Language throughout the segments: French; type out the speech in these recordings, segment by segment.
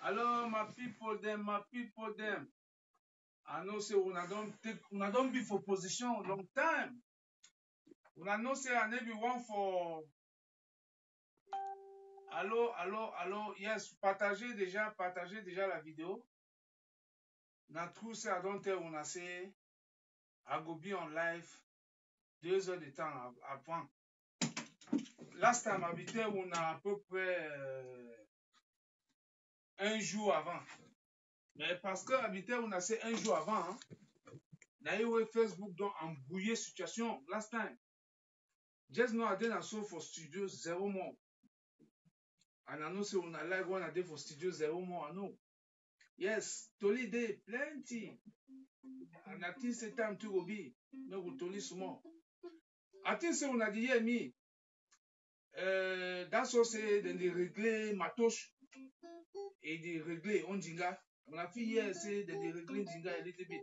Hello, my people, them, my people, them. I know say una don't be for position long time. Una know say I never one for. Allô. Yes, partagez déjà la vidéo. Na true say I don't tell una say I go be on live 2 heures de temps avant. Last time I était una à peu près 1 jour avant. Mais parce que habiter on a c'est 1 jour avant, hein. D'ailleurs, Facebook doit embrouiller situation. Last time, just now I did so for studio 0 more. And I know say on a like one a day for studio 0 more. I know. Yes, Toli day plenty. And I think c'est time to go be. No go Toli small. I think say on a dit me. That's all say then they régler Matoche et they régler Ondinga. On a fait hier say then they régler Ondinga a little bit.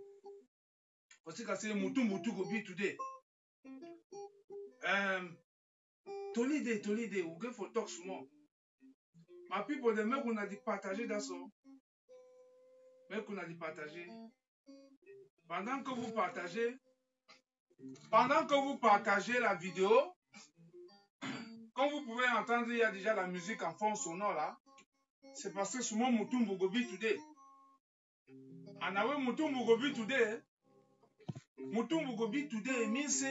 Parce que c'est Mutu go be today. Toli day, we go for talk small. My people, the mec on a dit partager dans son. Mec on a dit partager. Pendant que vous partagez la vidéo, comme vous pouvez entendre, il y a déjà la musique en fond sonore là. C'est parce que souvent Mutumbu Gobi today. And now Mutumbu Gobi today. Mutumbu Gobi today means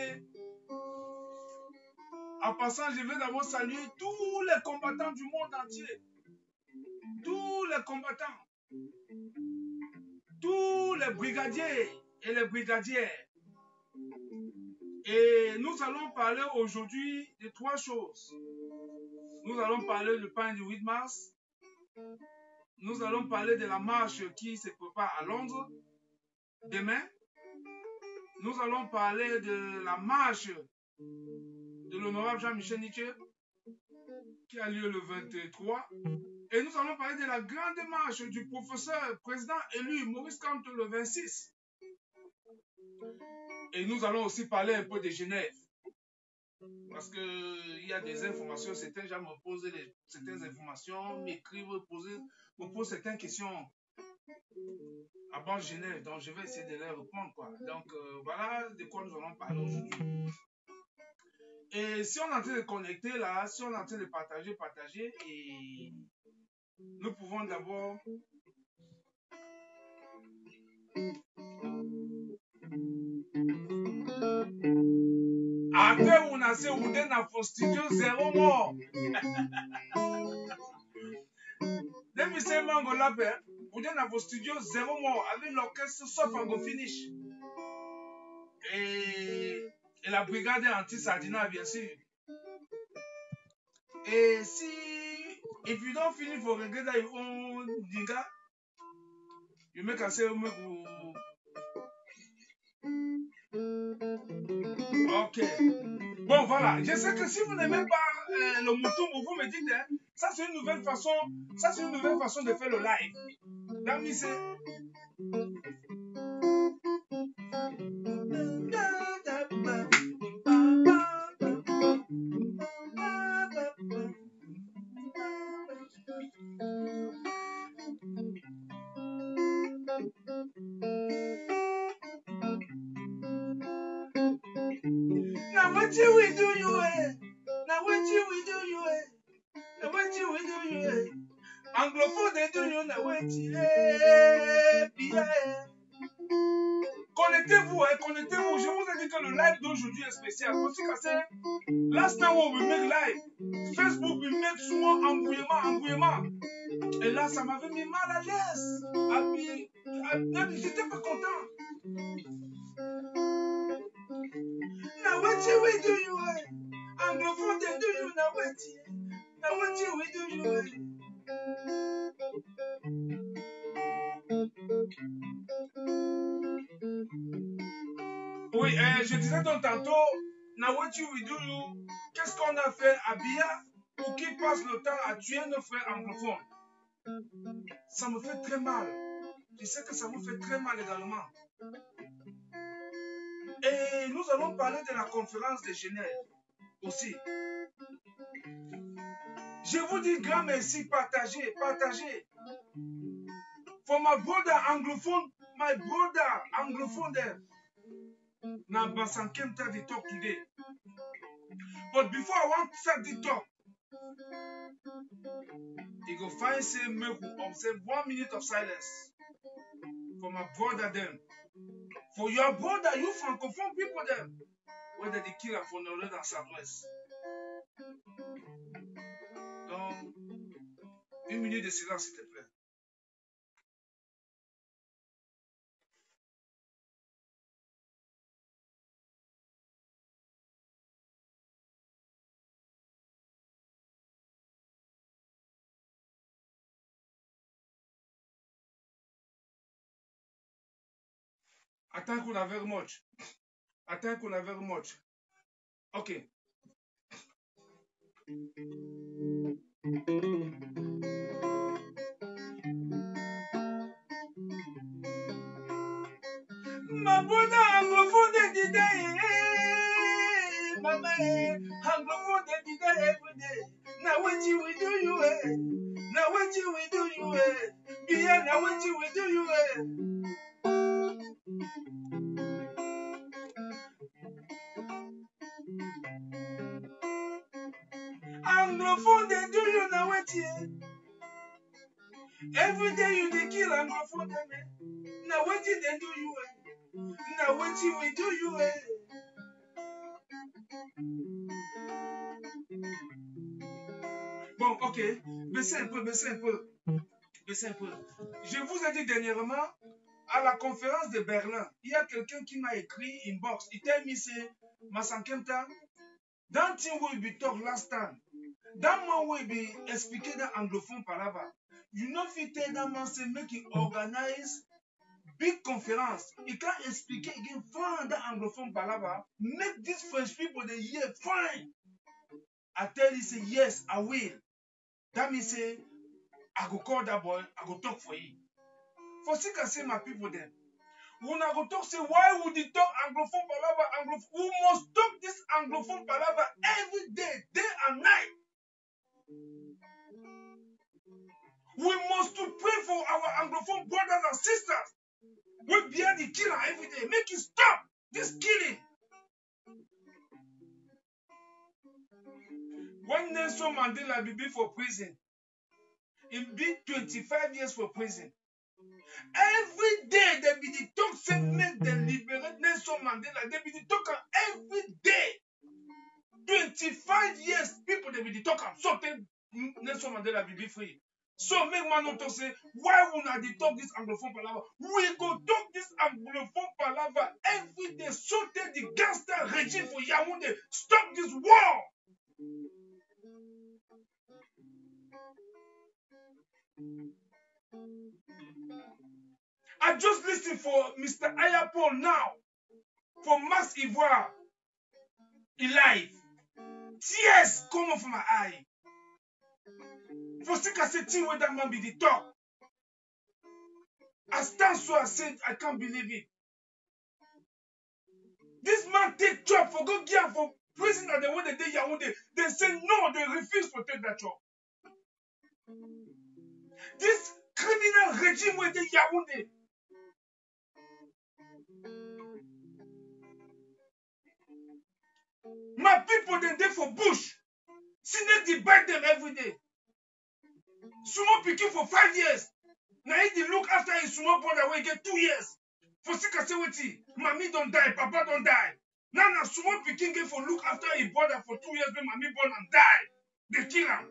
en passant, je vais d'abord saluer tous les combattants du monde entier. Tous les combattants. Tous les brigadiers et les brigadières. Et nous allons parler aujourd'hui de 3 choses. Nous allons parler du pain du 8 mars. Nous allons parler de la marche qui se prépare à Londres demain. Nous allons parler de la marche de l'honorable Jean-Michel Niché qui a lieu le 23. Et nous allons parler de la grande marche du professeur président élu Maurice Kamto le 26. Et nous allons aussi parler un peu de Genève. Parce qu'il y a des informations, certains gens me posent certaines informations, m'écrivent, me posent certaines questions avant Genève. Donc je vais essayer de les répondre, quoi. Donc voilà de quoi nous allons parler aujourd'hui. Et si on est en train de connecter là, si on est en train de partager, et nous pouvons d'abord après on a fait un studio 0 mort. Depuis ce mango là, vous êtes dans vos studios 0 mort avec l'orchestre sauf en go finish. Et la brigade anti-Sardina, bien sûr. Et si if you don't finish for regret your own dinga, you make a say ok. Bon voilà, je sais que si vous n'aimez pas le Mutumbu, vous me dites, hein, ça c'est une nouvelle façon de faire le live. Dami c'est now what you will do you now what you will do you now what you will do you anglophone they do you now what you Connectez-vous, connectez-vous. Je vous ai dit que le live d'aujourd'hui est spécial. Parce que last time when we make live, Facebook will make souvent embrouillement. Et là, ça m'avait mis mal à l'aise. J'étais pas content. Now what you will do you anglophone they do you now what you will do you Oui, je disais donc tantôt, now what you will do you, qu'est-ce qu'on a fait à Bia pour qu'il passe le temps à tuer nos frères anglophones? Ça me fait très mal. Je sais que ça vous fait très mal également. Et nous allons parler de la conférence de Genève aussi. Je vous dis grand merci, partagez. For my brother Anglophone, there. Now, Basan came to the talk today. But before I want to start the talk, you go find say make we observe 1 minute of silence for my brother them. For your brother, you francophone people them, whether they kill for North and Southwest. Donc, 1 minute de silence, s'il te plaît. Attends qu'on a very much. Attends qu'on a very much. Ok. My brother Anglophone they did my man Anglophone they did every day. Now what you will do you Now what you will do you Beyond now what you will do you Anglophone they do you now what you every day you they kill Anglophone them Now what did they do you Now what you will do you Bon, ok, baissez un peu. Je vous ai dit dernièrement, à la conférence de Berlin, il y a quelqu'un qui m'a écrit inbox. Il t'a mis Masankemta. Dans thing we be talk last time, that man will be expliqué dans anglophone par là-bas. You know fit tell that man say make he organize big conference. He can explain again fine that anglophone par là-bas. Make these French people they hear fine. I tell you say yes, I will. That means say I go call that boy, I go talk for him. For sick I say my people then. When I go talk, say why would he talk anglophone palava, anglophone? We must talk this anglophone palava every day, day and night. We must to pray for our anglophone brothers and sisters. We bear the killer every day. Make it stop this killing. When Nelson Mandela be for prison, he be 25 years for prison. Every day they be the talk say make them liberate Nelson Mandela. They be the talk every day. 25 years people they be the talk so Nelson Mandela be free. So make man not talk say why would not they talk this anglophone palaver? We go talk this anglophone palaver every day. So the gangster regime for Yaoundé stop this war. I just listen for Mr. Ayapol now for Mass Ivoire. He live. Tears come off my eye. For sick I say thing where that man be the talk. I stand so I said I can't believe it. This man take job for go gear for prison at the way they did Yaoundé. They say no, they refuse to take that job. This criminal regime where they Yaoundé. My people then there for bush. Snake they bite them every day. Sumo picking for 5 years. Now he look after his small brother where he get 2 years. For sick I say what mommy don't die, papa don't die. Now Sumo picking get for look after his brother for 2 years when mommy born and die. They kill him.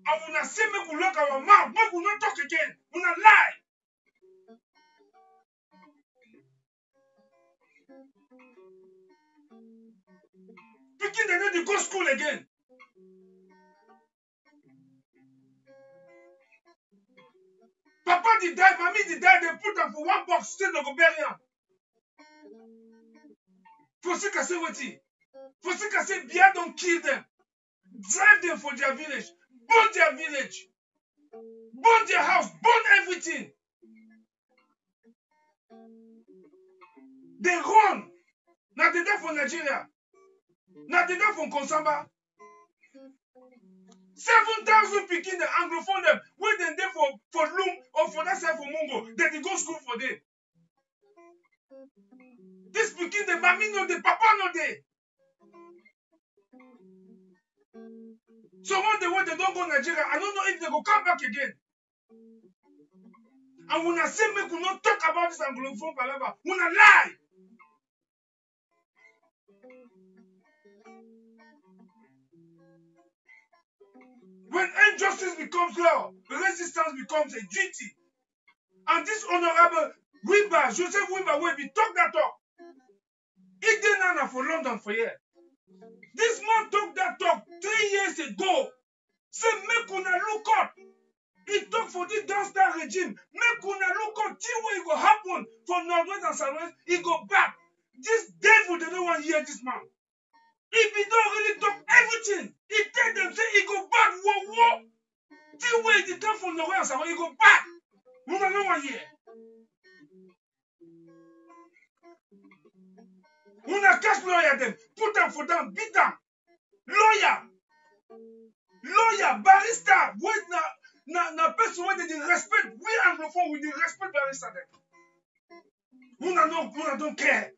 I wanna say make we lock our mouth, make we not talk again. We not lie. Picking they need to go school again. Papa did die, mommy did die, they put them for one box, still no go bury him. For sick I say what For sick I say Bia don't kill them. Drive them for their village. Burn their village. Burn their house. Burn everything. They run. Now they die for Nigeria. Now they die from Konsamba. 7,000 picking the Anglophone them. Where they there for Lum or for that side for Mongo. Then they go school for them. This speaking the mommy no the papa no they. So one day when they don't go Nigeria, I don't know if they go come back again. And when I say me could not talk about this Anglophone palaver, when I lie. When injustice becomes law, resistance becomes a duty. And this honorable Wimba, Joseph Wimba, will be talk that talk. He did not for London for years. This man talk that talk 3 years ago. Say, make una look up. He talk for this downstairs regime. Make una look up. See what it go happen for Northwest and Southwest. He go back. This devil, they don't want to hear this man. If he don't really talk everything, he tell them, say, he go back. Whoa. See what he come from Northwest and Southwest. He go back. We don't want to hear. Una catch lawyer them. Put them for them. Beat them. Lawyer, barrister, when na person when they respect, we Anglophone, we respect barrister them. Una don't care.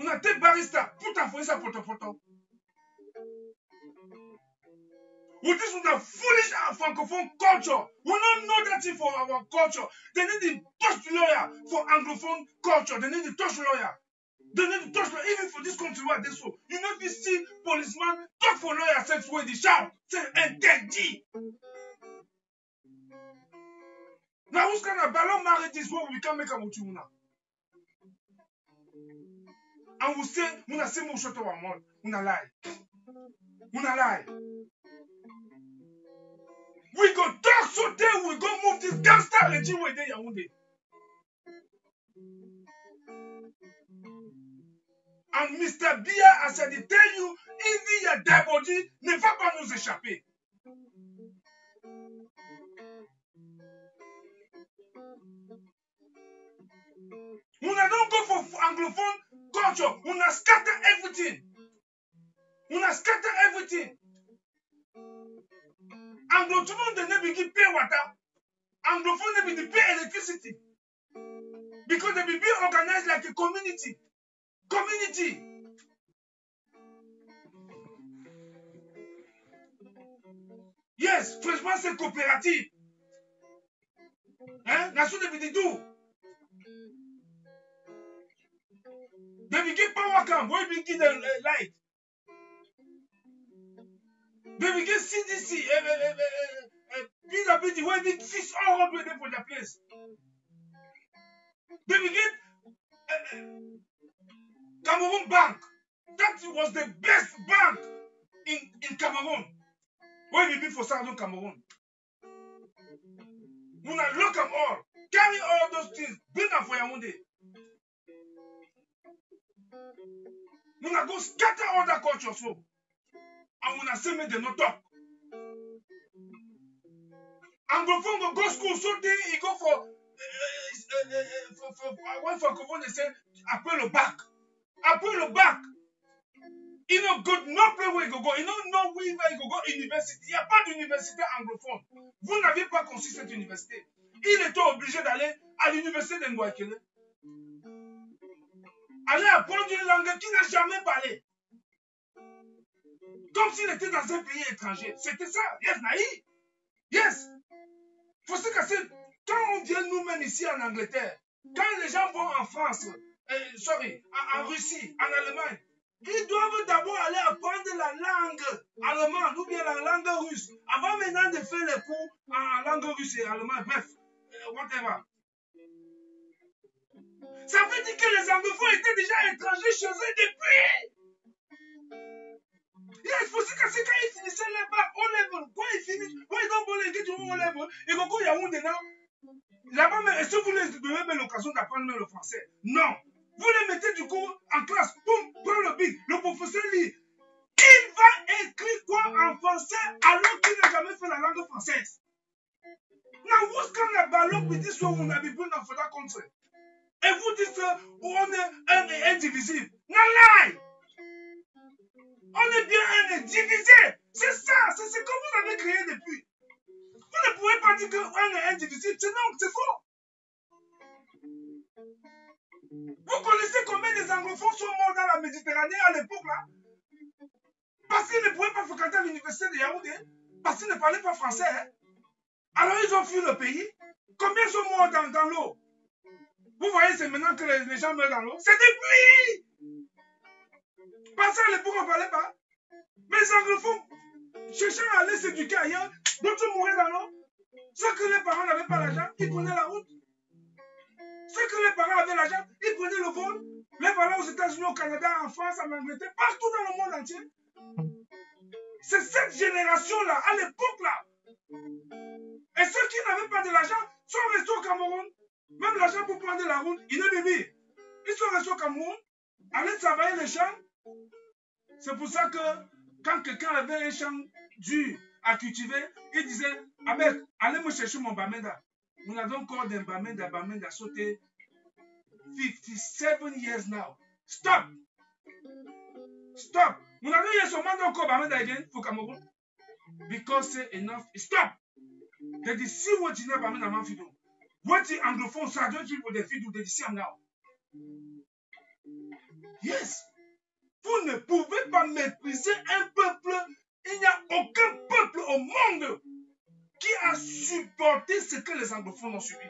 Una take barrister, put them for inside photo. With this una foolish Francophone culture, we don't know that thing for our culture. They need to touch the lawyer for Anglophone culture. They need to touch lawyer. They need to touch lawyer. Even for this country where they so. You know if you see policeman talk for lawyer sense where they shout. Say interdit. Now who's gonna ballon marry this one we can make a mutu now? And we say, Muna say mo shut our mouth. Muna lie. We go talk so then we go move this gangster regime where they Yaoundé. And Mr. Bia, as I tell you, even your dead body ne va pas nous échapper. Una don't go for Anglophone culture. Una scatter everything. Anglo tout le monde ne be give pay water. Anglophone ne be pay electricity. Because they be organized like a community. Yes, franchement c'est coopérative. That's what they do. They will give power camp, where we give them light. They will give CDC, PWD, where we fix all road with them for their place. They will give Cameroon Bank. That was the best bank in Cameroon. Where we be for Southern Cameroon. We not lock them all. Carry all those things. Bring them for Yaoundé. We not go scatter all that culture so. And we not say me they not talk. Anglophone go school so they he go for one francophone they say après le bac. Il no good no play where you go. You don't know where you go université. Il n'y a pas d'université anglophone. Vous n'avez pas conçu cette université. Il était obligé d'aller à l'université de Ngouakele. Aller apprendre une langue qu'il n'a jamais parlé. Comme s'il était dans un pays étranger. C'était ça. Yes, naïf. Yes. Faut se casser. Quand on vient nous-mêmes ici en Angleterre, quand les gens vont en France, en Russie, en Allemagne, ils doivent d'abord aller apprendre la langue allemande ou bien la langue russe avant maintenant de faire les cours en langue russe et allemande. Bref, whatever. Ça veut dire que les anglophones étaient déjà étrangers chez eux depuis. Il faut se casser quand ils finissaient les bacs au level. Quand ils finissent, quand ils ont volé du au level, ils vont go Yaoundé now. Là-bas, est-ce que vous leur donnez l'occasion d'apprendre le français? Non. Vous les mettez du coup en classe, boum, prends le bic, le professeur lit. Il va écrire quoi en français alors qu'il n'a jamais fait la langue française? Now, who's kind of ballot with this one will be born for that country? Et vous dites qu'on est indivisible. Non, lie! On est bien un divisé. C'est ça, c'est ce que vous avez créé depuis. Vous ne pouvez pas dire qu'un est indivisible. Non, c'est faux. Vous connaissez combien des anglophones sont morts dans la Méditerranée à l'époque là? Parce qu'ils ne pouvaient pas fréquenter l'université de Yaoundé. Parce qu'ils ne parlaient pas français. Hein? Alors ils ont fui le pays. Combien sont morts dans l'eau? Vous voyez, c'est maintenant que les gens meurent dans l'eau. C'est des pluies. Parce qu'à l'époque, on ne parlait pas. Mais les anglophones, cherchant à aller s'éduquer ailleurs, d'autres mouraient dans l'eau. Ceux que les parents n'avaient pas l'argent, ils prenaient la route. Ceux que les parents avaient l'argent, ils prenaient le vol. Les parents aux États-Unis, au Canada, en France, en Angleterre, partout dans le monde entier. C'est cette génération-là, à l'époque-là. Et ceux qui n'avaient pas de l'argent sont restés au Cameroun. Même l'argent pour prendre la route, il est bébé. Ils sont restés au Cameroun, allaient travailler les champs. C'est pour ça que quand quelqu'un avait un champ dur à cultiver, il disait, ah mec, allez me chercher mon bamenda. Nous avons encore des bamenda sauté 57 years now. Stop! Stop! Nous avons eu seulement encore bamenda again for Cameroon. Because c'est enough. Stop! They dit si vous n'avez pas bamenda man fido. What the anglophone ça doit être pour des fido they dit now. Yes! Vous ne pouvez pas mépriser un peuple. Il n'y a aucun peuple au monde qui a supporté ce que les anglophones ont subi.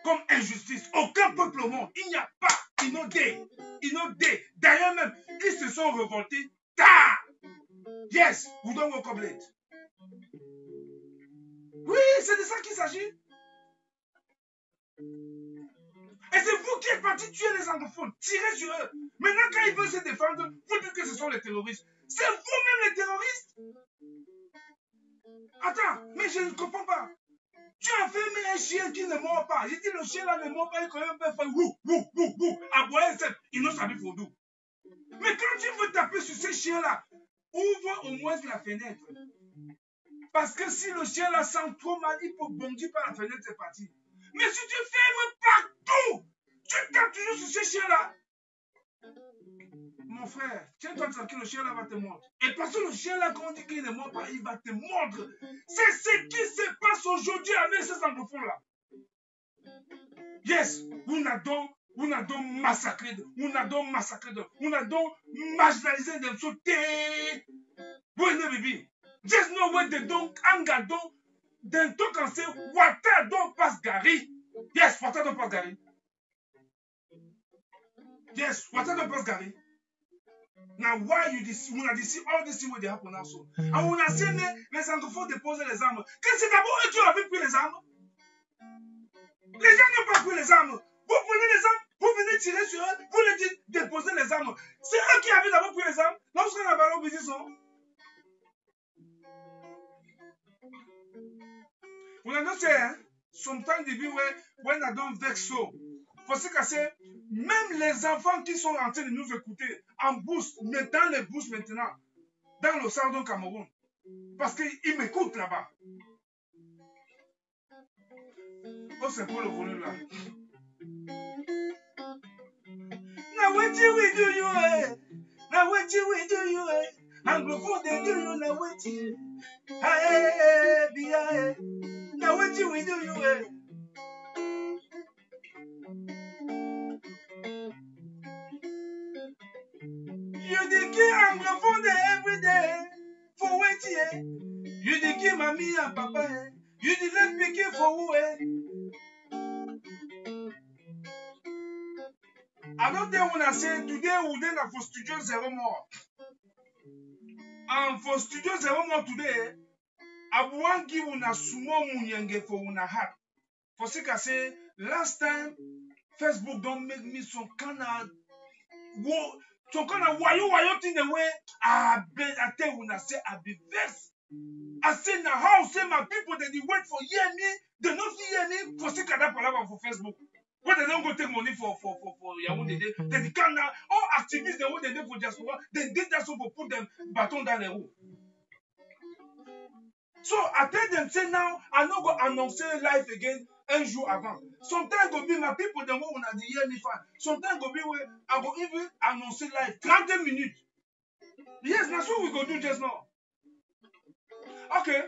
Comme injustice. Aucun peuple au monde. Il n'y a pas. Inodé. D'ailleurs même, ils se sont révoltés tard. Yes, we don't wake up late. Oui, c'est de ça qu'il s'agit. Et c'est vous qui êtes partis tuer les anglophones, tirer sur eux. Maintenant, quand ils veulent se défendre, vous dites que ce sont les terroristes. C'est vous-même les terroristes. Attends, mais je ne comprends pas. Tu as enfermé un chien qui ne mord pas. J'ai dit le chien là ne mord pas, il quand même faire wou, aboyer, il n'a pas fondou. Mais quand tu veux taper sur ce chien là, ouvre au moins la fenêtre. Parce que si le chien là sent trop mal, il peut bondir par la fenêtre, c'est parti. Mais si tu fermes partout, tu tapes toujours sur ce chien là. Mon frère, tiens-toi tranquille, le chien là va te mordre. Et parce que le chien là, quand on dit qu'il ne mord pas, il va te mordre. C'est ce qui se passe aujourd'hui avec ces anglophones là. Yes, on a donc massacré, on a donc marginalisé des sautés. Vous ne baby. Just know what they don't anga don't then talk and say water don't pass Gary. Yes, water don't pass Gary. Yes, water don't pass Gary. Now why you wanna see all this thing will happen also? And on a seen les anglophones déposer les armes. Que c'est d'abord eux qui avaient pris les armes. Les gens n'ont pas pris les armes. Vous prenez les armes, vous venez tirer sur eux, vous leur dites déposer les armes. C'est eux qui avaient d'abord pris les armes. Lorsqu'on a ballon business. Vous avez hein? Sometimes they be when I don't vex so. Parce que même les enfants qui sont en train de nous écouter en bourse, mais dans les bourses maintenant, dans le Sardon Cameroun, parce qu'ils m'écoutent là-bas. Oh, c'est pour le volume là. Now what do we do you, eh? Now what do we do you, eh? Anglophone they do you, now what do you, eh? Now what do we do you, eh? You the key anglophone every day for what, eh? You the key mommy and papa, eh? You the left picking for who, eh? I don't think when I say today we then for Studio Zero more. And for Studio Zero more today, I want give una sumo munyenge for una heart. For sake I say last time Facebook don't make me some kind of wayo thing the way I tell una say I be vexed. I say now how say my people they wait for hear me, they not hear me for sake of that palaver for Facebook. When they don't go take money for Yaoundé, they can now all activists they want they do for diaspora, they did that so for put them baton down the road. So I tell them say now I no go announce life again un jour avant. Sometimes go be my people they want una dey hear me fine. Sometimes go be where I go even announce live 30 minutes. Yes, that's what we go do just now. Okay.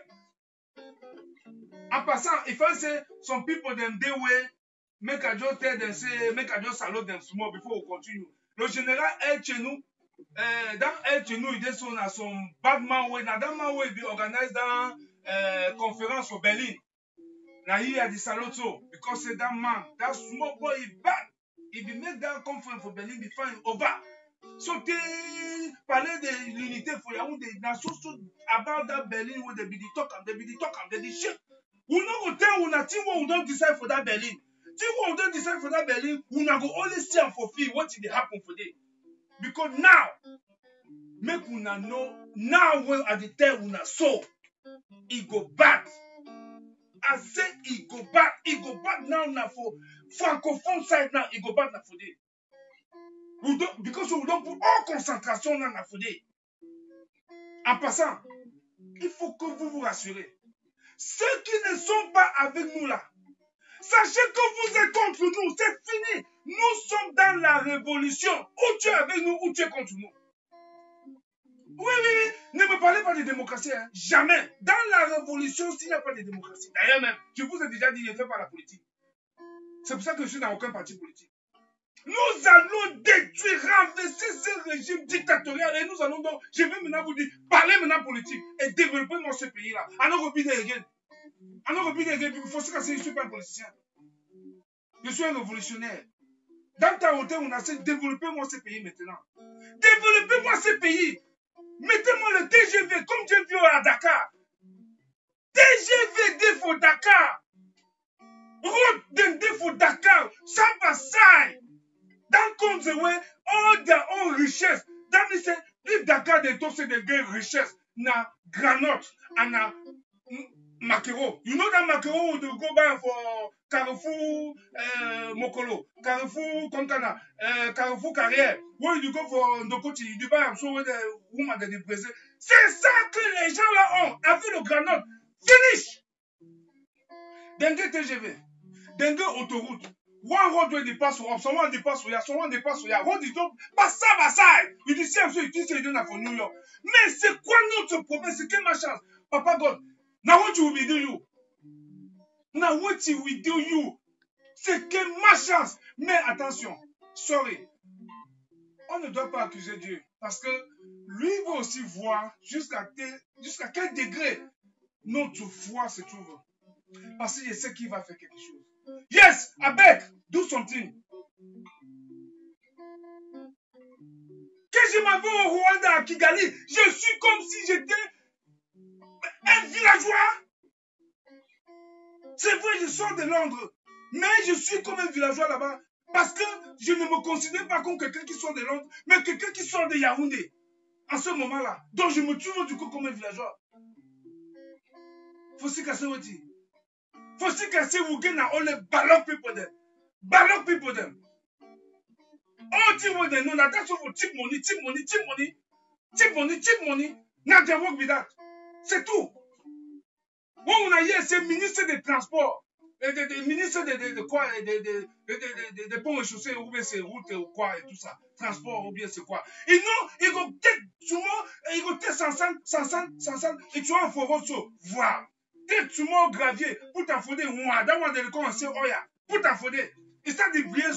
En passant, if I say some people them they way, make I just tell them say, make I just salute them small before we continue. Le général El Chenou, dans El Chenou, il est son bad man way. Now that man way be organized dans conference for Berlin. Now he had the salute so because say that man, that small boy, he bad. If he make that conference for Berlin, be fine over. So they parler de l'unité for Yaoundé. Now so about that Berlin where they be the talk, they be the talk, they be the shit. We no go tell una team what we don't decide for that Berlin. Team what we don't decide for that Berlin, we na go only see and fulfill what did happen for them. Because now, make una know, now when at the time una so, it go back. I say it go back. It go back now for francophone side now, it go back now for them. We don't, because we don't put all concentration now for them. En passant, il faut que vous vous rassurez. Ceux qui ne sont pas avec nous là, sachez que vous êtes contre nous, c'est fini. Nous sommes dans la révolution. Ou tu es avec nous, ou tu es contre nous. Oui. Ne me parlez pas de démocratie. Hein. Jamais. Dans la révolution, s'il n'y a pas de démocratie. D'ailleurs même, je vous ai déjà dit, je ne fais pas la politique. C'est pour ça que je suis dans aucun parti politique. Nous allons détruire, renverser ce régime dictatorial. Et nous allons donc, je vais maintenant vous dire, parler maintenant politique et développer dans ce pays-là. Alors, il faut se casser, je ne suis pas un politicien. Je suis un révolutionnaire. Dans ta hauteur, on a essayé de développer moi ce pays maintenant. Développez-moi ce pays. Mettez-moi le TGV comme j'ai vu à Dakar. TGV défaut Dakar. Route d'un défaut Dakar. Ça va ça. Dans Konzewe, all their own richesse. Dans if Dakar de tous c'est des richesses. Na granote, na Makero. You know that Makero would go by for Carrefour Mokolo, Carrefour Kontana, Carrefour Carrière. Where you go for Ndokoti, you buy so where the woman that they present. C'est ça que les gens là ont, avec le granote. Finish! Dengue TGV, dengue autoroute. One road where they pass up, someone they pass here, someone they pass here. Road is up, pass side. You dis c'est absolument utile for New York. Mais c'est quoi notre problème? C'est quelle ma chance? Papa God, now what you will do you? Now what you will do you? C'est quelle ma chance? Mais attention, sorry. On ne doit pas accuser Dieu. Parce que lui va aussi voir jusqu'à quel degré notre foi se trouve. Parce qu'il sait qu'il va faire quelque chose. Yes, I beg, do something. Que je m'en vais au Rwanda, à Kigali, je suis comme si j'étais un villageois. C'est vrai, je sors de Londres, mais je suis comme un villageois là-bas. Parce que je ne me considère pas comme quelqu'un qui sort de Londres, mais quelqu'un qui sort de Yaoundé. En ce moment-là. Donc je me trouve du coup comme un villageois. Faut s'y casser aussi. Faut s'y casser vous gagnez all the ballock people them. Ballock people them. All team with them. No, that's what cheap money. Now they work with that. C'est tout. On a hier, c'est ministre des Transports. Ministre de quoi? Des ponts et chaussées, ou bien c'est route ou quoi, et tout ça. Transport, ou bien c'est quoi. Et non, il go peut-être souvent, il go peut-être 500, et tu as un forot sur, voilà. Peut-être souvent gravier, pour t'affoder, moi, dans mon délicon, c'est oya, pour t'affoder. Et ça dit bien,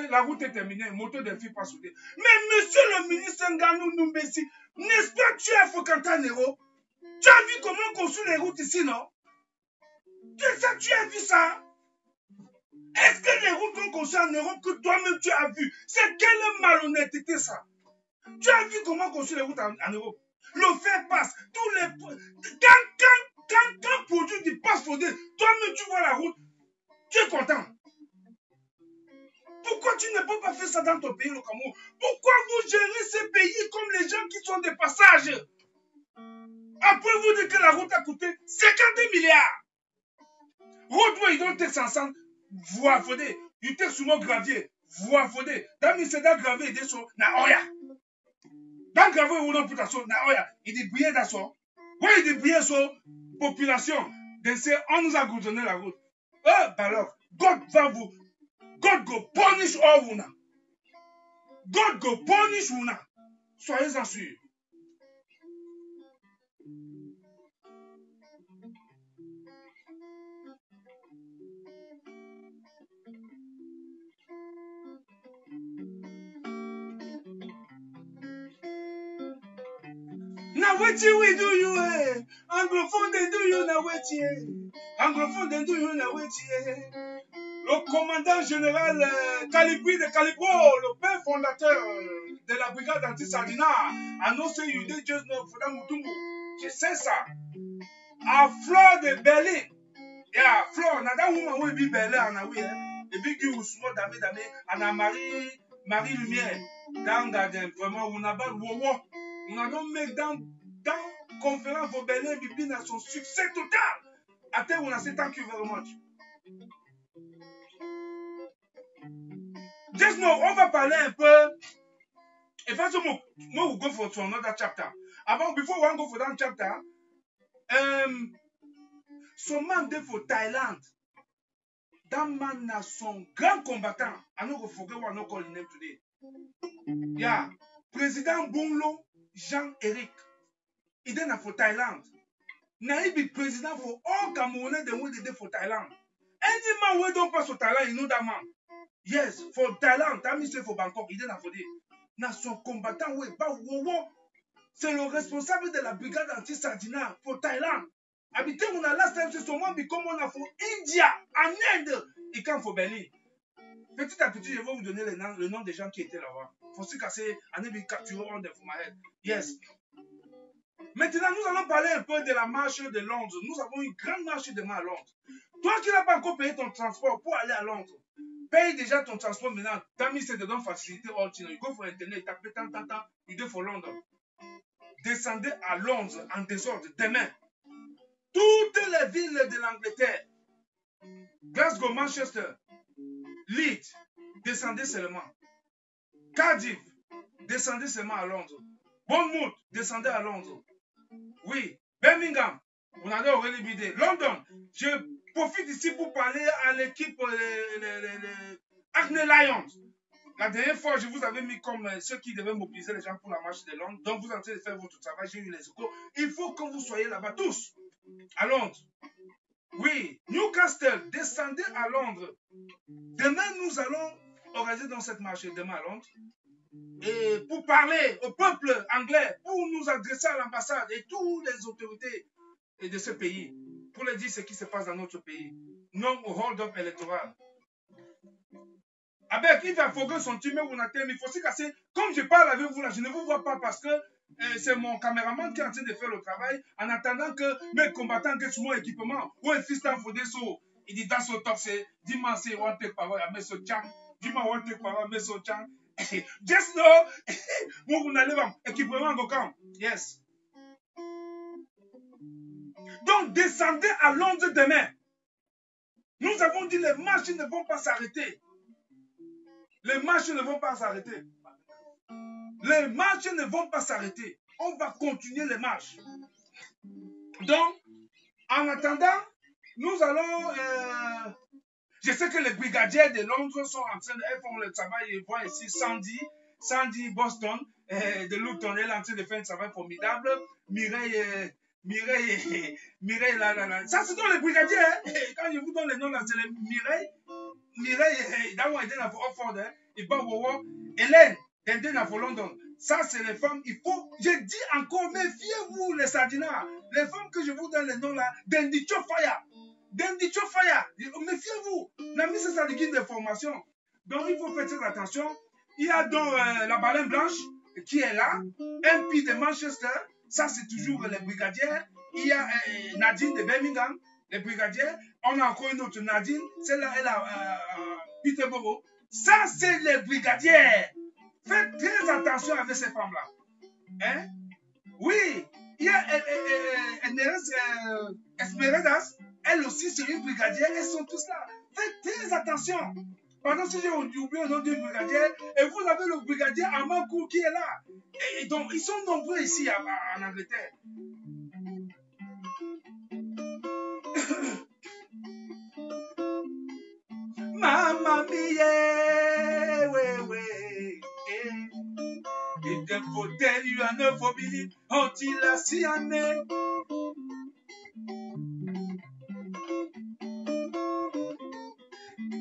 la route est terminée, moto des filles pas soudées. Mais monsieur le ministre Nganou Numbesi, n'est-ce pas tu as fréquenté un héros? Tu as vu comment on construit les routes ici, non? Tu as vu ça? Est-ce que les routes qu'on construit en Europe que toi-même tu as vu? C'est quelle malhonnêteté ça? Tu as vu comment on construit les routes en Europe? Le fer passe. Tous les... Quand produit du passe faudé, toi-même tu vois la route, tu es content. Pourquoi tu ne peux pas faire ça dans ton pays, le Cameroun? Pourquoi vous gérez ces pays comme les gens qui sont des passages? Après vous dites que la route a coûté 50 milliards. Route où ils donnent tes 500 voies faudées. Ils étaient souvent gravier, voies faudées. Dans le sédat gravier, ils étaient sur na oya. Dans le gravier, où l'on peut t'asseoir, na oya. Il dit briller d'asseoir. Oui, il dit briller sur population. On nous a goudronné la route. Alors, God go punish all vous. God go punish vous. Soyez-en sûrs. Now wetin we do you, eh? Anglophone they do you, now wetin, eh? Anglophone they do you, now wetin, eh? Le commandant général Calibri de Calibro, le père fondateur de la brigade anti-Sardina, annoncé you dey just know for that Mutumbu. Je sais ça. À Fleur de Berlin. Yeah, Fleur, na that woman will be Berlin, na we, eh? The big you small dame, and a Marie Lumière. Dans Garden, vraiment, on a pas wowo. On a donc make dans conférence pour Berlin, Bibine a son succès total. À terre, on a dit thank you very much. Just know, on va parler un peu. In fact, we'll go to another chapter. Before we go for that chapter, some man there for Thailand. That man is son grand combattant. I'm not going to forget what I'm not calling him today. Yeah. President Bonlo Jean-Éric. He then for Thailand. Now he be president for all Cameroonais the way they did for Thailand. Any man who don't pass for Thailand, you know that man. Yes, for Thailand, that means for Bangkok, il est là for there. Now son combattant, oui, c'est le responsable de la brigade anti-Sardina pour Thaïland. Habité, on a last time, c'est seulement comme on a pour India, en Inde, et quand faut Berlin. Petit à petit, je vais vous donner le nom des gens qui étaient là-bas. Faut se casser, on est capturé on the my head. Yes. Maintenant, nous allons parler un peu de la marche de Londres. Nous avons une grande marche demain à Londres. Toi qui n'as pas encore payé ton transport pour aller à Londres, paye déjà ton transport maintenant. T'as mis c'est dedans faciliter all things. You go for internet, tapez tant, you go for London. Descendez à Londres en désordre demain. Toutes les villes de l'Angleterre, Glasgow, Manchester, Leeds, descendez seulement. Cardiff, descendez seulement à Londres. Bournemouth, descendez à Londres. Oui, Birmingham, on a already bidé. London, je profite ici pour parler à l'équipe Hackney Lions. La dernière fois, je vous avais mis comme ceux qui devaient mobiliser les gens pour la marche de Londres. Donc, vous êtes en train de faire votre travail. J'ai eu les échos. Il faut que vous soyez là-bas tous, à Londres. Oui, Newcastle, descendez à Londres. Demain, nous allons organiser dans cette marche demain à Londres. Et pour parler au peuple anglais, pour nous adresser à l'ambassade et toutes les autorités de ce pays, pour leur dire ce qui se passe dans notre pays. Non au hold-up électoral. Avec il va faut que son team vous n'atteignez, mais il faut se casser. Comme je parle avec vous là, je ne vous vois pas parce que c'est mon caméraman qui est en train de faire le travail en attendant que mes combattants get mon équipement. Ou un fils d'un faudé so. Il dit dans son top, c'est dis-moi c'est one take power, mais ce chang. Dis-moi one take power, mais ce chang. Just know, vous n'allez pas équipement au camp. Yes. Donc descendez à Londres demain. Nous avons dit les marches ne vont pas s'arrêter. Les marches ne vont pas s'arrêter. Les marches ne vont pas s'arrêter. On va continuer les marches. Donc, en attendant, nous allons... je sais que les brigadiers de Londres sont en train de faire le travail. Ils voient ici Sandy Boston, de Luton, elle est en train de faire un travail formidable. Mireille, là. Ça, ce sont les brigadiers. Hein? Quand je vous donne les noms, là, c'est les Mireille, d'abord, il est dans Oxford, il va voir Hélène, elle est dans London. Ça, c'est les femmes. Il faut, je dis encore, méfiez-vous, les Sardinas. Les femmes que je vous donne les noms là, Dendicho Fire. Méfiez-vous. La mise c'est guide de formation. Donc, il faut faire très attention. Il y a donc la baleine blanche qui est là. MP de Manchester. Ça, c'est toujours les brigadiers. Il y a Nadine de Birmingham. Les brigadiers, on a encore une autre Nadine, celle-là, elle a Peterborough. Ça, c'est les brigadiers. Faites très attention avec ces femmes-là. Hein? Oui, il y a Esmeraldas, elle aussi, c'est une brigadière, elles sont tous là. Faites très attention. Pendant que j'ai oublié le nom du brigadier, et vous avez le brigadier Amankou qui est là. Et donc, ils sont nombreux ici en Angleterre. Mamma mia, ouais. Il te faut tell you I never believe until I see a name.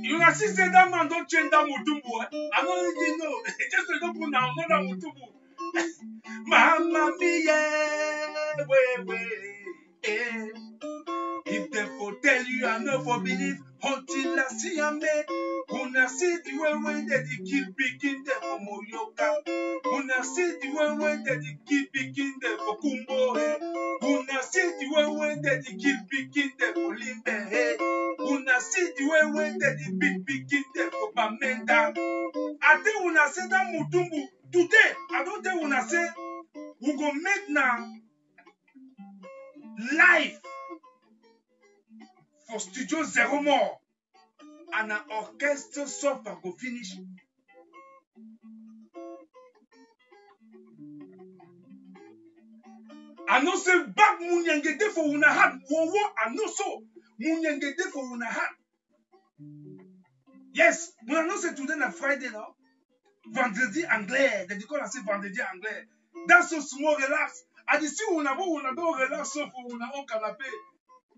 You can see that man don't change that Mutumbu. I don't know. Just don't put now another Mutumbu. Mamma mia, eh. If they for tell you, I know for believe until I see a man. Una see the way that they keep picking them for Moyoka. Una see the way that they keep picking them for Kumbo. Una see the way that they keep picking them for Limbe. Una see the way that they keep picking them for Bamenda. I think una say that Mutumbu today. I don't think una say we go make now life for Studio Zero More and an orchestra software go finish. I know say back munyangede for una hand. Wowo, I know so. Munyangede for una hand. Yes, but I know say today na Friday now. Vendredi anglais. They call it say vendredi anglais. That's so small relax. I just see una do relax so for una own canapé.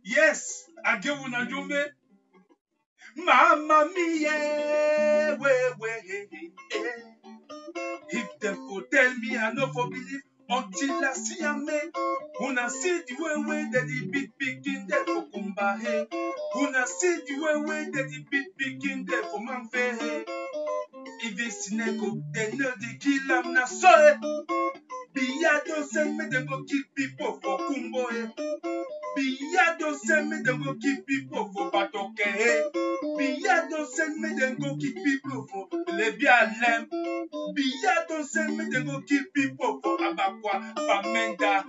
Yes, I give una jumbe. Mamma mia, if them for tell me, I know for believe until I see a man. Una see the way that the beat picking there for Kumbahe. Una see the way that the beat picking there for Manfe. If it's Neko, they know the kill am na so. Biya don't send me them go kill people for Kumboe. Biya don't send me them go kill people for Batoke. Biya don't send me them go kill people for Lebialem. Biya don't send me them go kill people for Abakwa, Bamenda,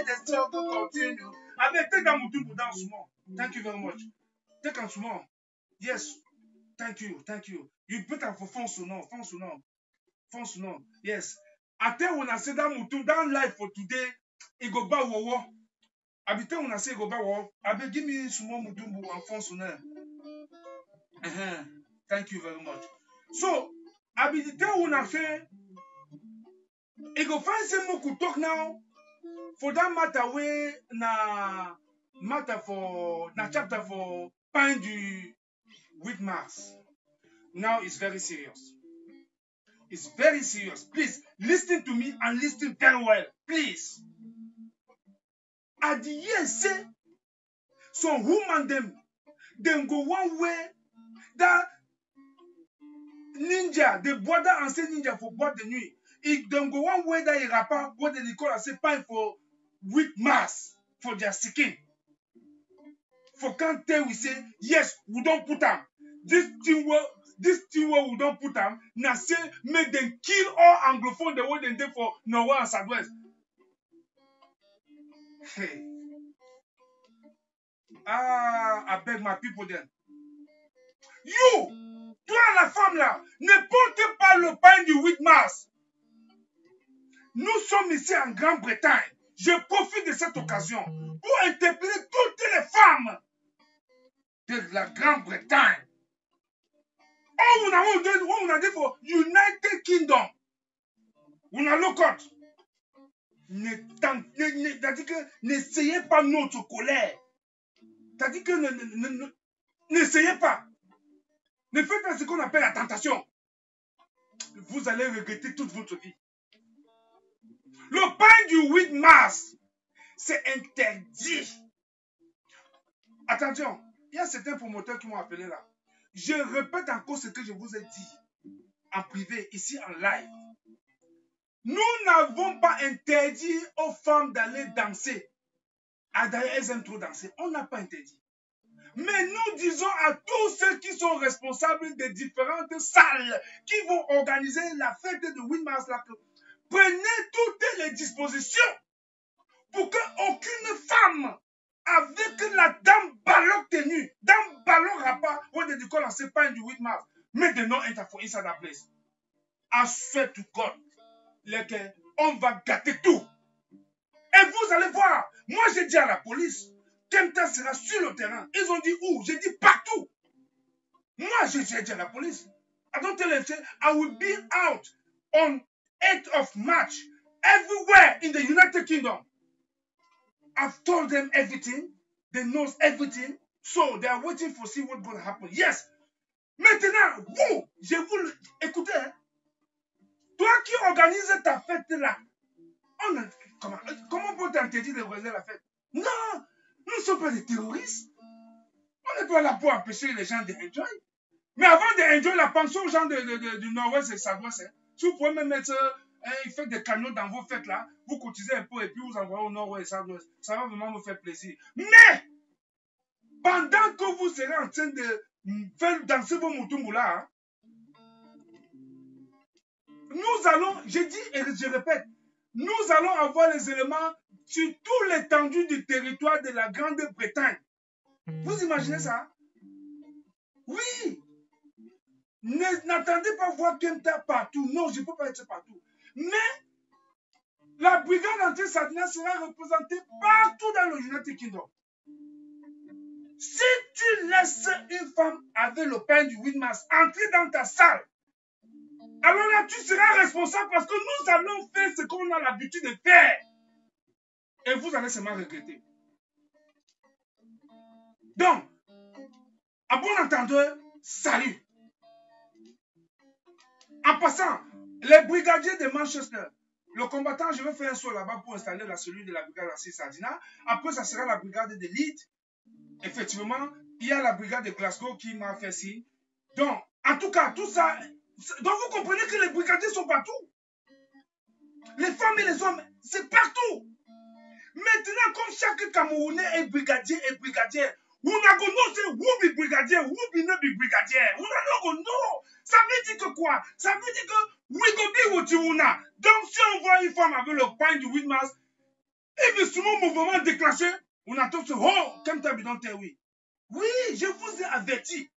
the struggle continue. I mean, take a mutumbu down small. Thank you very much. Take a small. Yes. Thank you. You better for Fonsunon. Yes. I tell when I say that mutum down life for today, it go back wo. I be tell when I say go back wo. I be give me small mutumbu and Fonsunon. Thank you very much. So I be tell when I say it go find some more could talk now for that matter way na chapter for Pain du 8 mars. Now it's very serious. It's very serious. Please listen to me and listen very well. Please. At the end, say some woman them go one way that ninja, the border and say ninja for boîte de nuit. If them go one way that a rapper, what they call and say pain for 8 mars for their skin. For can't tell we say yes, we don't put them. This thing where we don't put them, now say make them kill all Anglophone the way they did for Norway and Southwest. Hey. I beg my people then. You, toi la femme là, ne portez pas le pain du 8 mars. Nous sommes ici en Grande-Bretagne. Je profite de cette occasion pour interpeller toutes les femmes de la Grande-Bretagne. Oh, on a dit pour United Kingdom. On a le code. N'essayez pas notre colère. C'est-à-dire que n'essayez pas. Ne faites pas ce qu'on appelle la tentation. Vous allez regretter toute votre vie. Le pain du 8 mars, c'est interdit. Attention, il y a certains promoteurs qui m'ont appelé là. Je répète encore ce que je vous ai dit en privé, ici en live. Nous n'avons pas interdit aux femmes d'aller danser. Ah, d'ailleurs, elles aiment trop danser. On n'a pas interdit. Mais nous disons à tous ceux qui sont responsables des différentes salles qui vont organiser la fête de 8 mars là, prenez toutes les dispositions pour qu'aucune femme avec la dame ballon tenue, dame ballon rabat, ou de l'école en sépagne du 8 mars, mais de non interfo inside that place. I swear to God, on va gâter tout. Et vous allez voir, moi j'ai dit à la police, Kemta sera sur le terrain. Ils ont dit où? J'ai dit partout. Moi j'ai dit à la police, I don't tell them, I will be out on 8th of March, everywhere in the United Kingdom. I've told them everything. They know everything. So they are waiting for see what's going to happen. Yes. Maintenant, vous, écoutez, hein, toi qui organises ta fête là, comment peut t'interdire d'organiser la fête? Non, nous ne sommes pas des terroristes. On n'est pas là pour empêcher les gens d'enjoy. Mais avant d'enjoy la pension aux gens du Nord-Ouest et Sud-Ouest, hein, si vous pouvez même mettre faites des camions dans vos fêtes là, vous cotisez un peu et puis vous envoyez au Nord-Ouest et Sud-Ouest. Ça va vraiment vous faire plaisir. Mais, pendant que vous serez en train de faire danser vos moutons là, hein, nous allons, je dis et je répète, nous allons avoir les éléments sur toute l'étendue du territoire de la Grande-Bretagne. Vous imaginez ça? Oui. N'attendez pas voir Kemta partout. Non, je ne peux pas être partout. Mais la brigade anti-Sadina sera représentée partout dans le United Kingdom. Si tu laisses une femme avec le pain du 8 mars entrer dans ta salle, alors là, tu seras responsable parce que nous allons faire ce qu'on a l'habitude de faire. Et vous allez seulement regretter. Donc, à bon entendeur, salut. En passant, les brigadiers de Manchester, le combattant, je vais faire un saut là-bas pour installer la cellule de la brigade anti-Sadina. Après, ça sera la brigade de Leeds. Effectivement, il y a la brigade de Glasgow qui m'a fait signe. Donc, en tout cas, tout ça. Donc, vous comprenez que les brigadiers sont partout. Les femmes et les hommes, c'est partout. Maintenant, comme chaque Camerounais est brigadier et brigadière, vous n'avez pas de brigadier, vous ne be brigadier. Vous n'avez non. Ça veut dire que quoi? Ça veut dire que we go be what you wanna. Donc, si on voit une femme avec le pain du 8 mars, et bien souvent, mouvement déclenché, on attend ce oh, comme tu as bidon, oui. Oui, je vous ai averti.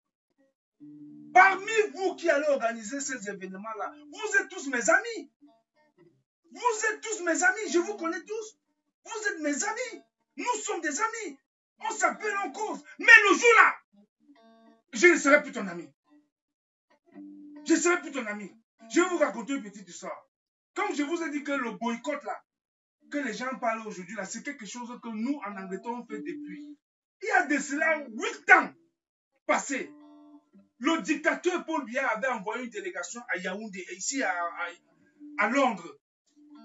Parmi vous qui allez organiser ces événements-là, vous êtes tous mes amis. Vous êtes tous mes amis, je vous connais tous. Vous êtes mes amis. Nous sommes des amis. On s'appelle en cause. Mais le jour-là, je ne serai plus ton ami. Je ne serai plus ton ami. Je vais vous raconter une petite histoire. Comme je vous ai dit que le boycott là, que les gens parlent aujourd'hui là, c'est quelque chose que nous en Angleterre on fait depuis. Il y a de cela 8 ans passés. Le dictateur Paul Biya avait envoyé une délégation à Yaoundé, ici à Londres,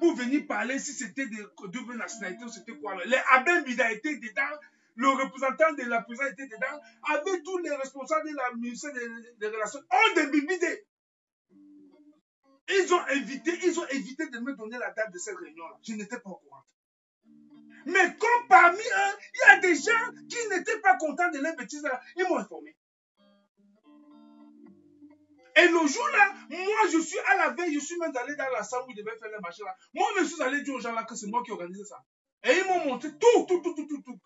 pour venir parler si c'était de double nationalité ou c'était quoi. Les Abel Bida étaient dedans, le représentant de la présidence était dedans, avec tous les responsables de la ministère des Relations, ont des bibidés. Ils ont évité de me donner la date de cette réunion-là. Je n'étais pas au courant. Mais comme parmi eux, il y a des gens qui n'étaient pas contents de leurs bêtises là, ils m'ont informé. Et le jour-là, moi, je suis à la veille, je suis même allé dans la salle où ils devaient faire le marché là. Moi, je suis allé dire aux gens là que c'est moi qui organisais ça. Et ils m'ont montré tout.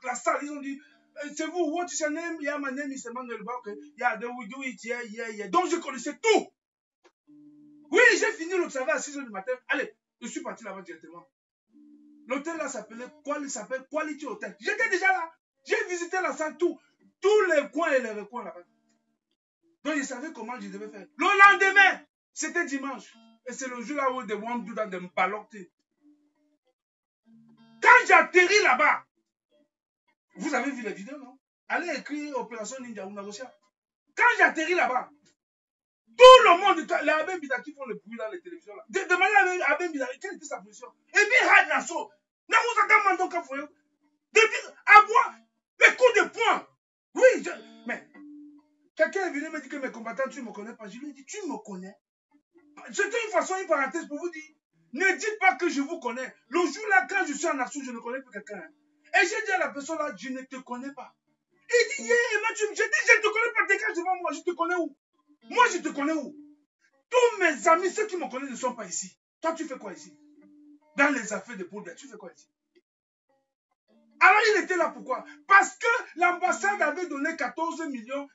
La salle, ils ont dit, c'est vous, what is your name? Yeah, my name is Emmanuel Bauke. Yeah, then we do it, yeah. Donc, je connaissais tout. Oui, j'ai fini le travail à 6 h du matin. Allez, je suis parti là-bas directement. L'hôtel là s'appelle Quality Hotel. J'étais déjà là. J'ai visité la salle, tous les coins et les recoins là-bas. Donc, je savais comment je devais faire. Le lendemain, c'était dimanche. Et c'est le jour là où they want to do that, they me ballottent. Quand j'ai atterri là-bas, vous avez vu les vidéos, non? Allez écrire Opération Ninja ou Nagosia. Quand j'ai atterri là-bas, tout le monde, les Abel Bida qui font le bruit dans les télévisions là, demandez à Abel Bida quelle était sa position. Et puis, Had Nassau, n'a vous attendez donc à faire. Depuis, à boire, les coups de poing. Oui, mais quelqu'un est venu me dire que mes combattants, tu ne me connais pas. Je lui ai dit, tu me connais. C'était une façon, une parenthèse pour vous dire, ne dites pas que je vous connais. Le jour-là, quand je suis en Nassau, je ne connais plus quelqu'un. Et j'ai dit à la personne là, je ne te connais pas. Il dit, j'ai dit, je ne te connais pas, dégage devant moi, je te connais où? Moi, je te connais où? Tous mes amis, ceux qui me connaissent ne sont pas ici. Toi, tu fais quoi ici? Dans les affaires de Paul Biya, tu fais quoi ici? Alors, il était là pourquoi? Parce que l'ambassade avait donné 14 000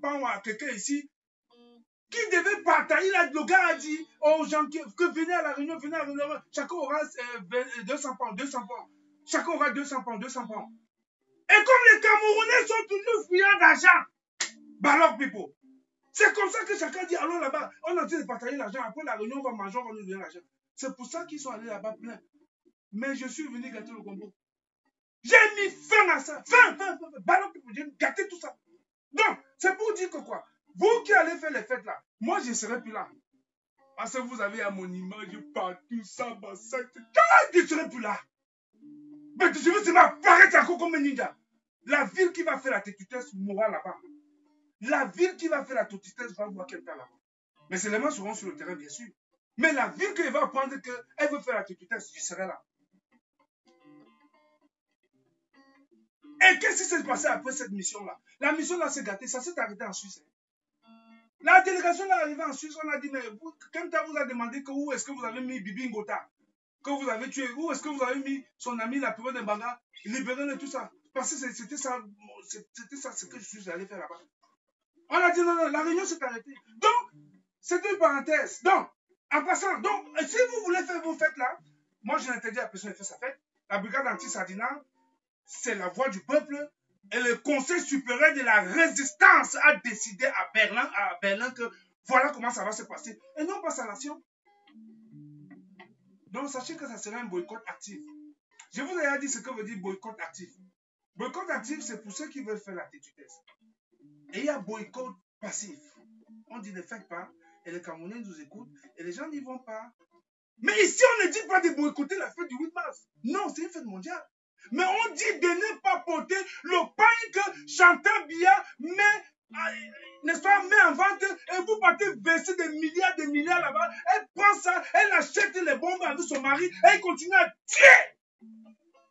pounds à quelqu'un ici qui devait partager. Le gars a dit aux gens que venez à la réunion, chacun aura 200 pounds. Chacun aura 200 pounds. Et comme les Camerounais sont toujours fuyants d'argent, Balok people. C'est comme ça que chacun dit, allons là-bas, on a dit de partager l'argent, après la réunion, on va manger, on va nous donner l'argent. C'est pour ça qu'ils sont allés là-bas plein. Mais je suis venu gâter le combo. J'ai mis fin à ça. Fin. Ballon, j'ai gâté tout ça. Donc, c'est pour dire que quoi? Vous qui allez faire les fêtes là, moi je ne serai plus là. Parce que vous avez à mon image partout, ça, ma secte. Je ne serai plus là. Mais je veux seulement apparaître encore comme un ninja. La ville qui va faire la tétutesse mourra là-bas. La ville qui va faire la tétutesse va voir quelqu'un là-bas. Mais ces éléments seront sur le terrain, bien sûr. Mais la ville qui va apprendre qu'elle veut faire la tétutesse, je serai là. Et qu'est-ce qui s'est passé après cette mission-là? La mission-là s'est gâtée, ça s'est arrêté en Suisse. La délégation est arrivée en Suisse, on a dit, mais Kenta vous a demandé que où est-ce que vous avez mis Bibi Ngota, que vous avez tué, où est-ce que vous avez mis son ami la période de Mbanga, libérez-le, tout ça. Parce que c'était ça ce que je suis allé faire là-bas. On a dit non, la réunion s'est arrêtée. Donc, c'est une parenthèse. Donc, en passant, donc, si vous voulez faire vos fêtes là, moi je n'interdis à personne de faire sa fête. La brigade anti-Sardina, c'est la voix du peuple. Et le Conseil supérieur de la résistance a décidé à Berlin que voilà comment ça va se passer. Et non pas sa nation. Donc sachez que ça sera un boycott actif. Je vous ai dit ce que veut dire boycott actif. Boycott actif, c'est pour ceux qui veulent faire la tétutesse. Et il y a boycott passif. On dit ne faites pas, et les Camerounais nous écoutent, et les gens n'y vont pas. Mais ici, on ne dit pas de boycotter la fête du 8 mars. Non, c'est une fête mondiale. Mais on dit de ne pas porter le pain que Chantal Biya n'est-ce pas, met en vente, et vous partez verser des milliards là-bas. Elle prend ça, elle achète les bombes avec son mari, et elle continue à tirer.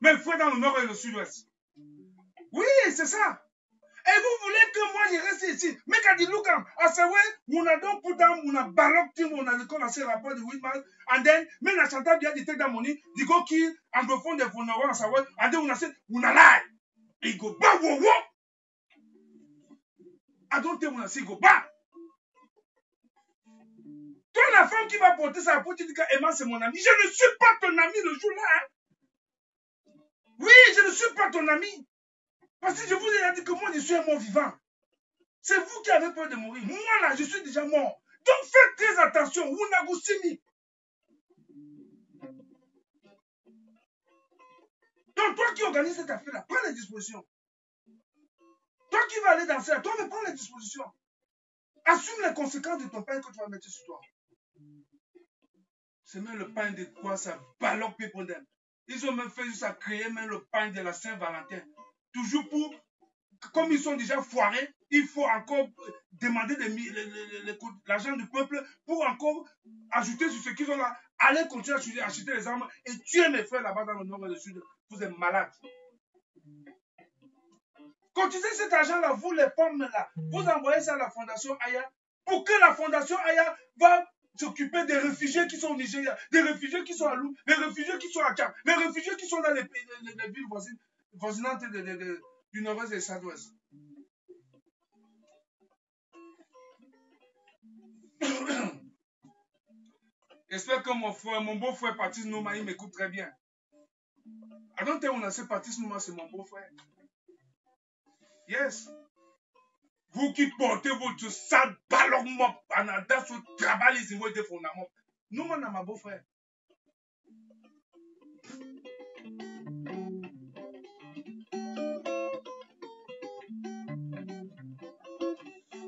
Mais il faut dans le nord et le sud-ouest. Oui, c'est ça. Et vous voulez que moi je reste ici. Mais quand dit Lucam, à savoir, on a donc pourtant, on a ballot, on a commencé le rapport de 8 mars, and then, mais la Chantal Biya dit dans mon nid, dit go qui, anglophone de Fonoro, à savoir, and then on a là. Et il go, bah, wow, wow. I don't think on a go, bah. Toi, la femme qui va porter sa peau, tu dis qu'Emma, c'est mon ami. Je ne suis pas ton ami le jour-là. Hein. Oui, je ne suis pas ton ami. Parce que je vous ai dit que moi, je suis un mort vivant. C'est vous qui avez peur de mourir. Moi, là, je suis déjà mort. Donc, faites très attention. Wunagusimi. Donc, toi qui organise cette affaire-là, prends les dispositions. Toi qui vas aller danser là, toi, mais prends les dispositions. Assume les conséquences de ton pain que tu vas mettre sur toi. C'est même le pain de quoi ça balloque pour them. Ils ont même fait juste à créer même le pain de la Saint-Valentin. Toujours pour, comme ils sont déjà foirés, il faut encore demander l'argent du peuple pour encore ajouter sur ce qu'ils ont là. Allez continuer à acheter les armes et tuer mes frères là-bas dans le nord et le sud. Vous êtes malades. Continuez cet argent-là, vous les pommes là, vous envoyez ça à la fondation Aya pour que la fondation Aya va s'occuper des réfugiés qui sont au Nigeria, des réfugiés qui sont à Lou, des réfugiés qui sont à Tchad, les réfugiés qui sont dans les villes voisinantes du nord-ouest et du sud-ouest. J'espère que mon beau-frère Patrice Nouma, il m'écoute très bien. I don't think on a ce Patrice Nouma, c'est mon beau-frère. Yes. Vous qui portez votre sale ballon mop en adaptant sur le travail, ils vont être fondaments. Nous, on a ma beau-frère.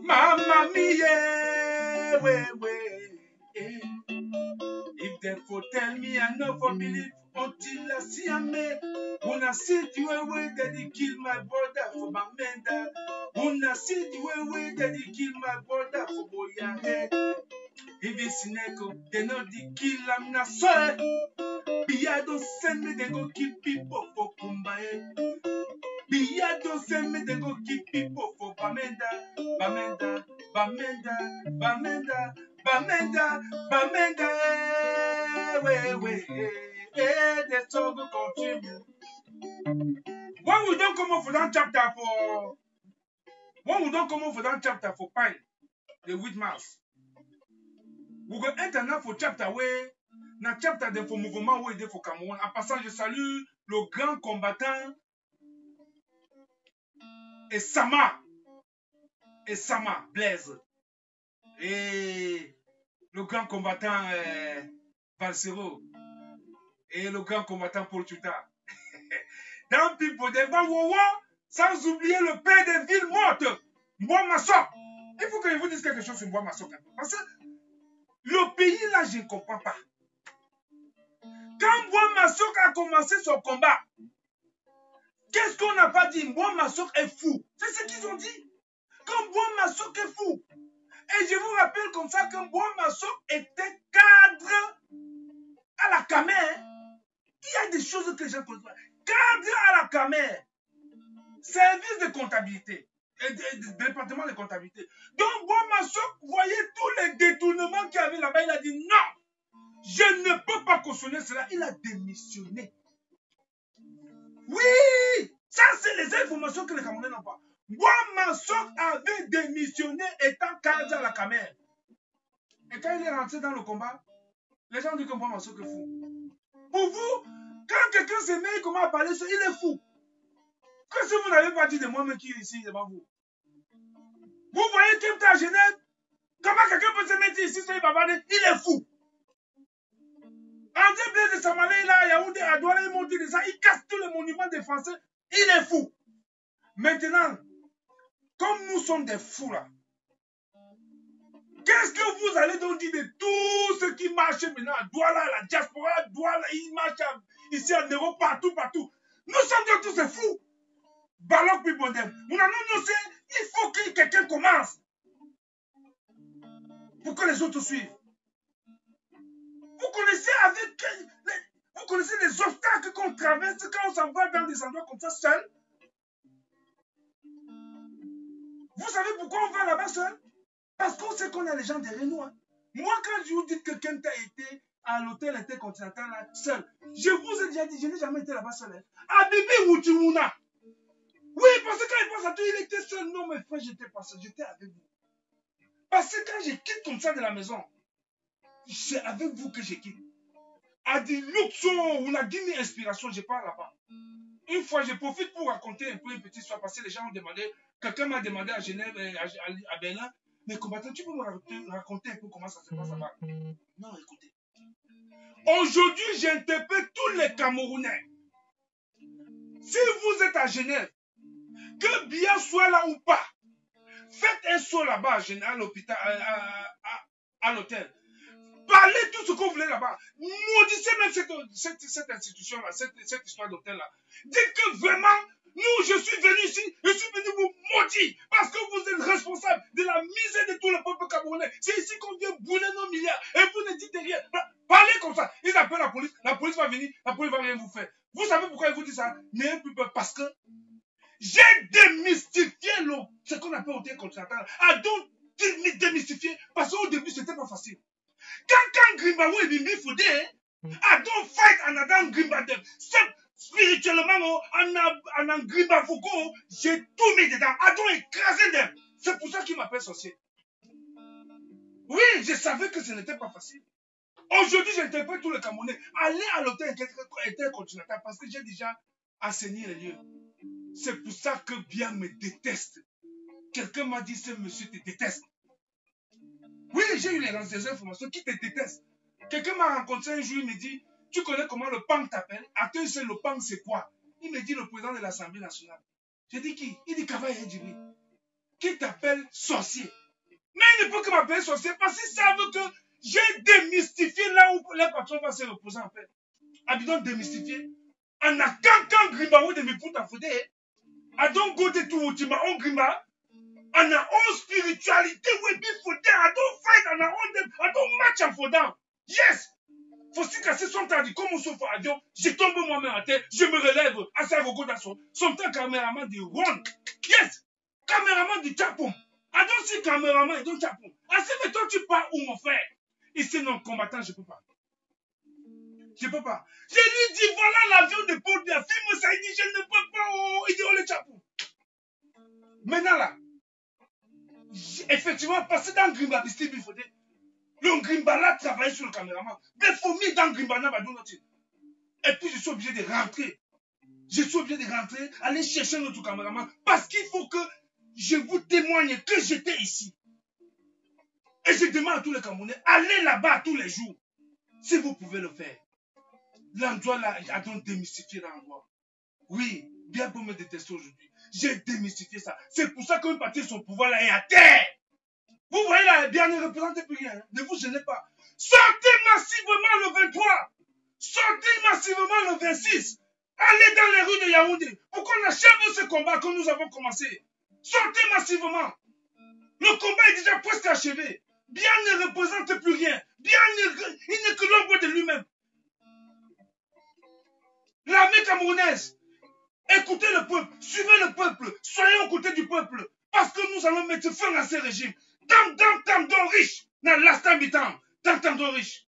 Mamma mia, ouais. If they for tell me I no for believe until I see a man. When I see the way that they kill my brother for Bamenda. When I see the way that they kill my brother for Boyane. If it's Neko, they know they kill I'm not sorry. Biya don't send me, they go kill people for Kumbaye. Biya don't send me, they go kill people for Bamenda. The struggle continue. When we don't come up for that chapter for Pine, the 8 mars, we go enter now for chapter where, na chapter de for mouvement où il est for Cameroun. En passant, je salue le grand combattant Esama Blaise. Et le grand combattant Valsero et le grand combattant Paul Tuta. dans Pipodem, dans Wowo, sans oublier le père des villes mortes, Mbouan Massok. Il faut que je vous dise quelque chose sur Mbouan Massok. Parce que le pays là, je ne comprends pas. Quand Mbouan Massok a commencé son combat, qu'est-ce qu'on n'a pas dit? Mbouan Massok est fou. C'est ce qu'ils ont dit. Quand Mbouan Massok est fou. Et je vous rappelle comme ça que Mbouan Massok était cadre à la Camer. Il y a des choses que je ne connais pas. Cadre à la Camer. Service de comptabilité. Département de comptabilité. Donc, Mbouan Massok voyait tous les détournements qu'il y avait là-bas. Il a dit non, je ne peux pas cautionner cela. Il a démissionné. Oui, ça c'est les informations que les Camerounais n'ont pas. Mbouan Massok avait démissionné étant cadre à la Camer. Et quand il est rentré dans le combat, les gens disent que Mbouan Massok est fou. Pour vous, quand quelqu'un se met, il commence à parler, il est fou. Que si vous n'avez pas dit de moi-même qui est ici devant vous. Vous voyez qu'il est à Genève, comment quelqu'un peut se mettre ici sur les bavards, il est fou. André Blaise de Samalé, là, à Yaoundé, à Douala, il monte de ça, il casse tous les monuments des Français, il est fou. Maintenant, comme nous sommes des fous là, qu'est-ce que vous allez donc dire de tout ce qui marche maintenant à Douala, la diaspora, à Douala, il marche ici en Europe, partout, partout. Nous sommes tous des fous. Balok Pibondem. Il faut que quelqu'un commence pour que les autres suivent. Vous connaissez les obstacles qu'on traverse quand on s'en va dans des endroits comme ça seul. Vous savez pourquoi on va là-bas seul? Parce qu'on sait qu'on a les gens derrière nous. Hein. Moi, quand je vous dis que quelqu'un a été à l'hôtel intercontinental là, seul, je vous ai déjà dit, je n'ai jamais été là-bas seul. Hein. À Bibi Woutimuna. Oui, parce que quand il pense à tout, il était seul. Non, mes frères, j'étais pas seul, j'étais avec vous. Parce que quand je quitte comme ça de la maison, c'est avec vous que je quitte. A dit, Luxo, on a dit une inspiration, je pars là-bas. Une fois, je profite pour raconter un peu une petite histoire, parce que les gens ont demandé, quelqu'un m'a demandé à Genève, à Berlin, mais combattant, tu peux me raconter un peu comment ça se passe là-bas? Non, écoutez. Aujourd'hui, j'interpelle tous les Camerounais. Si vous êtes à Genève, que bien soit là ou pas, faites un saut là-bas à l'hôpital, à l'hôtel. Parlez tout ce que vous voulez là-bas. Maudissez même cette institution-là, cette histoire d'hôtel-là. Dites que vraiment, je suis venu ici, je suis venu vous maudire parce que vous êtes responsable de la misère de tout le peuple camerounais. C'est ici qu'on vient bouler nos milliards et vous ne dites rien. Parlez comme ça. Ils appellent la police va venir, la police va rien vous faire. Vous savez pourquoi ils vous disent ça? N'ayez plus peur parce que j'ai démystifié ce qu'on appelle hôtel continental. Donc démystifié parce qu'au début, c'était pas facile. Quand Grimbaou est Bimbi Foudé, I don't fight en Adam Grimbadem. Spirituellement, en Grimba Foucault, j'ai tout mis dedans. I don't écraser them. C'est pour ça qu'il m'appelle sorcier. Oui, je savais que ce n'était pas facile. Aujourd'hui, j'interpelle tous les Camerounais. Allez à l'hôtel intercontinental parce que j'ai déjà assaini les lieux. C'est pour ça que bien me déteste. Quelqu'un m'a dit, ce monsieur te déteste. Oui, j'ai eu les informations qui te détestent. Quelqu'un m'a rencontré un jour, il me dit, tu connais comment le PAN t'appelle? Attends, c'est le PAN, c'est quoi? Il me dit le président de l'Assemblée nationale. J'ai dit qui? Il dit Kavaye Djibi. Qui t'appelle sorcier? Mais il ne peut que m'appeler sorcier parce qu'ils savent que j'ai démystifié là où les patrons vont se reposer en fait. Abidon démystifié. En a quand Grimbaou de me foutre en fouté. A donc goûté tout ultima on Grimba. On a on spiritualité, we be for them. I don't fight, on a on them. I don't match en faudant. Yes! Faut si casser son temps, dit comme on s'offre à Dieu, je tombe moi-même à terre, je me relève, à ça, au son temps, caméraman dit run. Yes! Caméraman dit chapon. I don't see caméraman, don't chapon. Ah, mais toi, tu pars où, mon frère? Ici, non, combattant, je peux pas. Je peux pas. Je lui dis, voilà l'avion de Paul de la film, ça, il dit, je ne peux pas, oh, il dit, oh, le chapon. Maintenant, là, effectivement, parce que dans Grimba, il faut dire, le Grimba là travaille sur le caméraman. Des fourmis dans Grimba, n'a pas d'autre. Et puis, je suis obligé de rentrer. Je suis obligé de rentrer, aller chercher notre caméraman. Parce qu'il faut que je vous témoigne que j'étais ici. Et je demande à tous les Camerounais, allez là-bas tous les jours. Si vous pouvez le faire. L'endroit là, a donc démystifié l'endroit. Oui, bien pour me détester aujourd'hui. J'ai démystifié ça. C'est pour ça qu'une partie de son pouvoir là est à terre. Vous voyez là, bien ne représente plus rien. Ne vous gênez pas. Sortez massivement le 23. Sortez massivement le 26. Allez dans les rues de Yaoundé pour qu'on achève ce combat que nous avons commencé. Sortez massivement. Le combat est déjà presque achevé. Bien ne représente plus rien. Bien il n'est que l'ombre de lui-même. L'armée camerounaise, écoutez le peuple, suivez le peuple, soyez aux côtés du peuple, parce que nous allons mettre fin à ce régime. Tam riche, dans l'instant du temps, tam riche.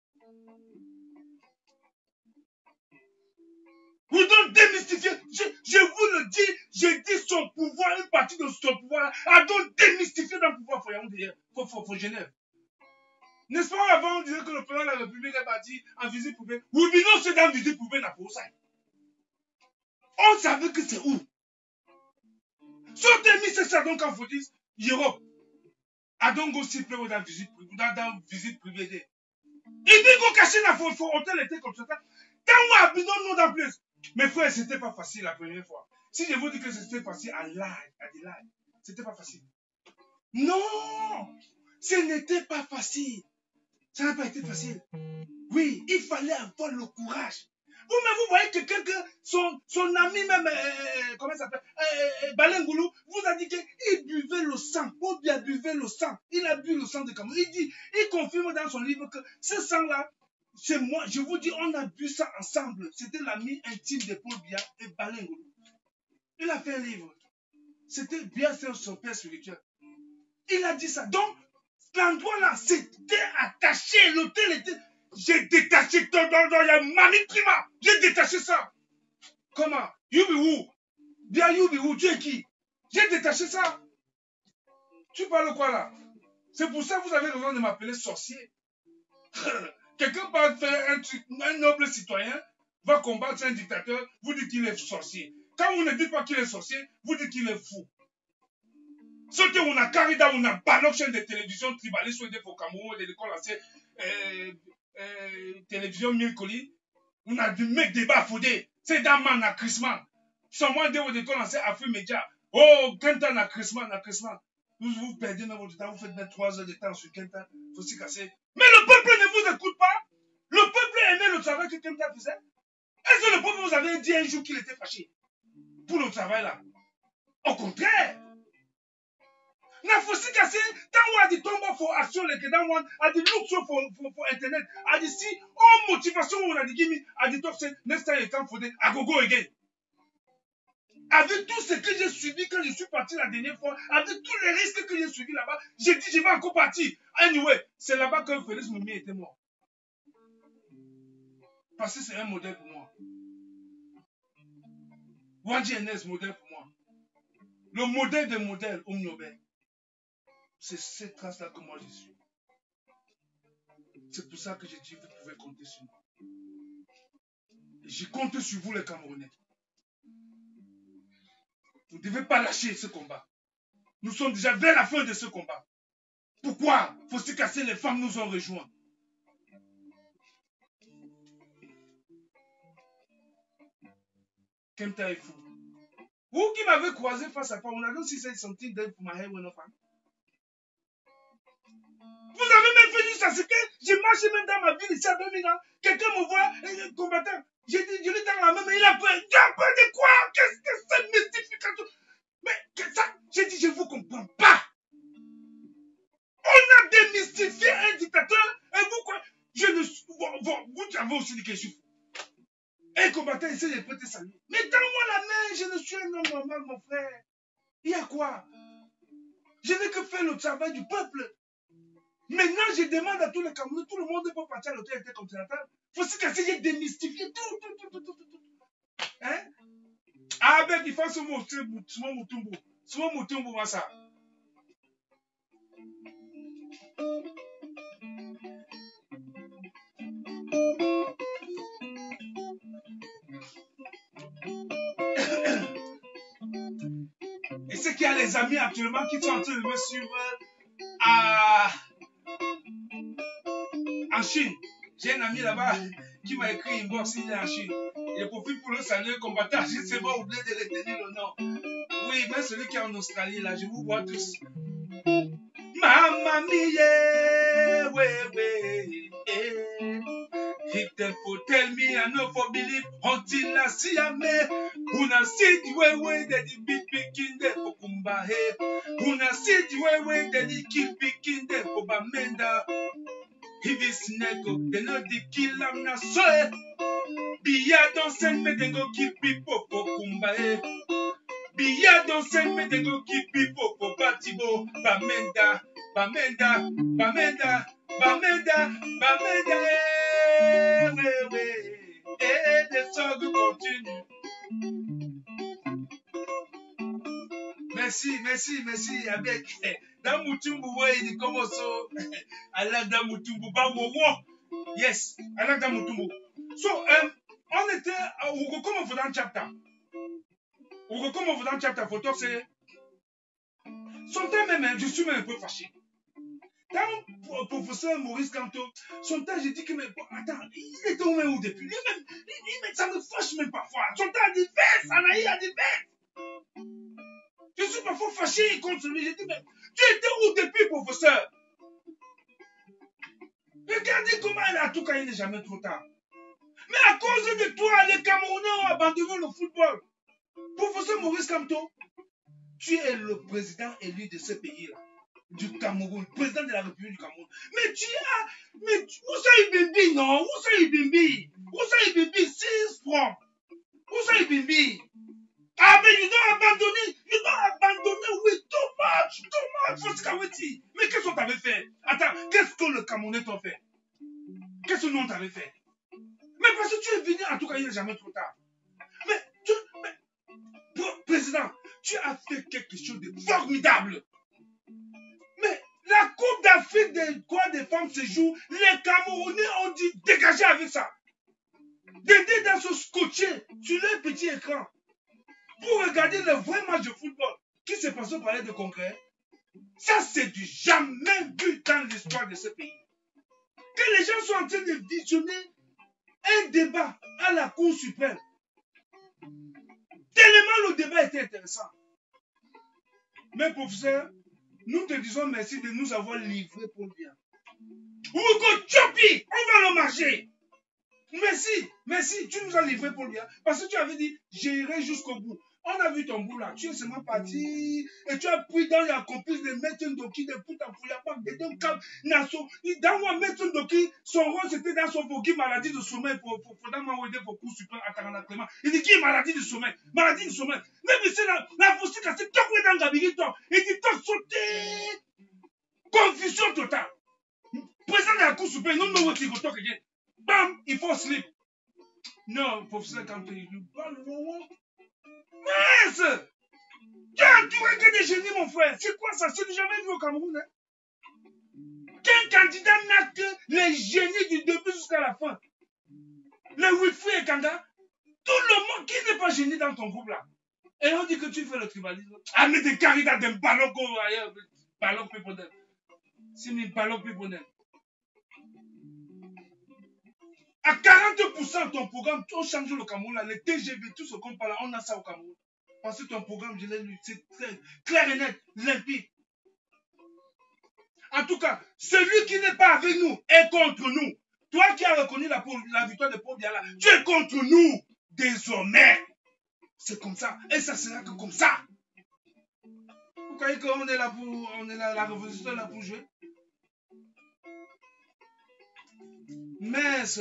Vous devez démystifier, je vous le dis, j'ai dit son pouvoir, une partie de son pouvoir, a donc démystifié dans le pouvoir pour Genève. N'est-ce pas, avant on disait que le président de la République est parti en visite privée. Oui, mais non, c'est dans visite privée, n'a pas ça. On savait que c'est où. Sortez mis ça donc en Fodis, Europe. A donc aussi plein dans visite privée. Il dit qu'on cachait la hôtel était comme ça. Tant on a nous dans plus. Mes frères, c'était pas facile la première fois. Si je vous dis que c'était facile à des lives, c'était pas facile. Non, ce n'était pas facile. Ça n'a pas été facile. Oui, il fallait avoir le courage. Vous voyez que quelqu'un, son ami même, comment ça s'appelle, Balengoulou, vous a dit qu'il buvait le sang. Ou bien buvait le sang. Il a bu le sang de Cameroun. Il confirme dans son livre que ce sang-là, c'est moi. Je vous dis, on a bu ça ensemble. C'était l'ami intime de Paul Biya et Balengoulou. Il a fait un livre. C'était bien son père spirituel. Il a dit ça. Donc, l'endroit là, c'était attaché. L'hôtel était... J'ai détaché tout dans la Mami Prima. J'ai détaché ça. Comment? Youbi où? Bien Youbi où? Tu es qui? J'ai détaché ça. Tu parles quoi là? C'est pour ça que vous avez raison de m'appeler sorcier. Quelqu'un va faire un truc, un noble citoyen va combattre un dictateur, vous dites qu'il est sorcier. Quand vous ne dites pas qu'il est sorcier, vous dites qu'il est fou. Ce que on a carida, on a ballon chaîne de télévision tribaliste au Cameroun, de l'école télévision Milcoli, on a du mec débat Fodé, c'est dans man à Christmas. Sans moi de l'école Afrique Média. Oh, Kenta na Christmas. Vous perdez dans votre temps, vous faites mettre 3 heures de temps sur Kenta, il faut s'y casser. Mais le peuple ne vous écoute pas. Le peuple aimait le travail que Kenta faisait. Est-ce que le peuple vous avait dit un jour qu'il était fâché pour le travail là? Au contraire. Na fosi kase, tant on a dit tomba for action le que dans one a dit look so for internet a dit si oh motivation on a dit gimme a dit top c'est next time you come for the I go again. Avec tout ce que j'ai suivi quand je suis parti la dernière fois, avec tous les risques que j'ai suivis là-bas, j'ai dit je vais encore partir. Anyway, c'est là-bas que Félix Moumi était mort. Parce que c'est un modèle pour moi. Wadji Enes, modèle pour moi. Le modèle des modèles, Omniobel. C'est cette trace-là que moi je suis. C'est pour ça que j'ai dit vous pouvez compter sur moi. Et je compte sur vous les Camerounais. Vous ne devez pas lâcher ce combat. Nous sommes déjà vers la fin de ce combat. Pourquoi? Faut se casser, les femmes nous ont rejoints. Kenta est fou. Vous qui m'avez croisé face à face, on a dit si c'est something dead for my head when I'm. Vous avez même fait juste à ce que j'ai marché même dans ma ville ici à Birmingham. Quelqu'un me voit, combattant. J'ai dit, je l'ai dans la main, mais il a peur. Il a peur de quoi? Qu'est-ce que c'est mystification? Mais ça, j'ai dit, je ne vous comprends pas. On a démystifié un dictateur. Et vous quoi? Vous avez aussi dit que je suis fou. Un combattant essaie de prêter sa vie. Mais donne-moi la main, je ne suis un homme normal, mon frère. Il y a quoi? Je n'ai que faire le travail du peuple. Maintenant, je demande à tous les Camerounais, tout le monde peut partir à l'autorité continentale. Il faut se casser, j'ai démystifié tout. Hein? Ah ben, il faut ce mot, ce mot, ça. Et c'est qu'il y a les amis actuellement qui sont en train de me suivre en Chine. J'ai un ami là-bas qui m'a écrit une box, il est en Chine. Je profite pour le saluer, combattant. Je ne sais pas oublier de retenir le nom. Oui, mais celui qui est en Australie, là, je vous vois tous. Mamma mia, ouais. If them for tell me I no for believe until I see a me. Una see the way that the big picking there for Kumbahe. Una see the way that the kill picking there for Bamenda. If it's nego, they know the kill am na so. Biya don't send me, they go kill people for Kumbahe. Biya don't send me, they go kill people for Batibo. Bamenda. Et les sorgues continuent. Merci. Avec Damutumbu, il dit comment ça? Allah Damutumbu, Bawowo. Yes, Allah Damutumbu. So, on était au comment vous dans le chapter. Au comment vous dans le chapter photo, c'est. Son temps même, je suis même un peu fâché. Quand professeur Maurice Canto, son temps, j'ai dit que, mais attends, il était au même où depuis? Ça me fâche même parfois. Son temps a dit verse, Anaï a dit verse. Je suis parfois fâché contre lui. J'ai dit, mais tu étais où depuis, professeur? Regardez comment elle a tout caillé, il n'est jamais trop tard. Mais à cause de toi, les Camerounais ont abandonné le football. Professeur Maurice Canto, tu es le président élu de ce pays-là. Du Cameroun, président de la République du Cameroun. Mais tu as. Mais Oussa Ibimbi, non? Oussa Ibimbi, cease from. Oussa Ibimbi. Ah, mais you don't abandonner with too much, Foskaweti. Mais qu'est-ce qu'on t'avait fait? Attends, qu'est-ce que le Camerounais t'ont fait? Qu'est-ce que nous on t'avait fait? Mais parce que tu es venu, en tout cas, il n'est jamais trop tard. Mais, président, tu as fait quelque chose de formidable. Mais la Coupe d'Afrique des femmes se joue, les Camerounais ont dit dégager avec ça. D'aider dans ce scotché sur le petit écran pour regarder le vrai match de football qui se passe au palais de Congrès. Ça, c'est du jamais vu dans l'histoire de ce pays. Que les gens sont en train de visionner un débat à la Cour suprême. Tellement le débat était intéressant. Mais professeur, nous te disons merci de nous avoir livré pour le bien. We go choppy, on va le marcher. Merci, tu nous as livré pour le bien. Parce que tu avais dit, j'irai jusqu'au bout. On a vu ton bout là, tu es seulement parti et tu as pris dans la complice de Maître Ndoki, de Poutafouyapak, de deux câbles, Nassau. Dans moi, Maître Ndoki, son rôle c'était dans son pour qui maladie de sommeil, pour m'aider pour coup super à Clément. Il dit qui est maladie de sommeil? Maladie de sommeil. Même si la fausse c'est toi qui es dans Gabigui, toi. Il dit toi sauter. Confusion totale. Président de la Cour suprême, non, what you go talk again. Bam, il faut sleep. Non, professeur, quand il lui parle, mince! Tu as entouré que des génies, mon frère. C'est quoi ça? C'est jamais vu au Cameroun. Hein? Qu'un candidat n'a que les génies du début jusqu'à la fin. Les Wifi et Kanga. Tout le monde qui n'est pas génie dans ton groupe là. Et on dit que tu fais le tribalisme. Ah, mais des candidats d'un ballon ailleurs. Ballon pépodel. C'est mis ballon pépodel. À 40% ton programme, on change le Cameroun là. Les TGV, tout ce qu'on parle là, on a ça au Cameroun. Parce que ton programme, je l'ai lu, c'est clair et net, limpide. En tout cas, celui qui n'est pas avec nous est contre nous. Toi qui as reconnu la victoire de Paul Biala, tu es contre nous désormais. C'est comme ça. Et ça sera que comme ça. Vous croyez qu'on est là la révolution est là pour jouer? Mince.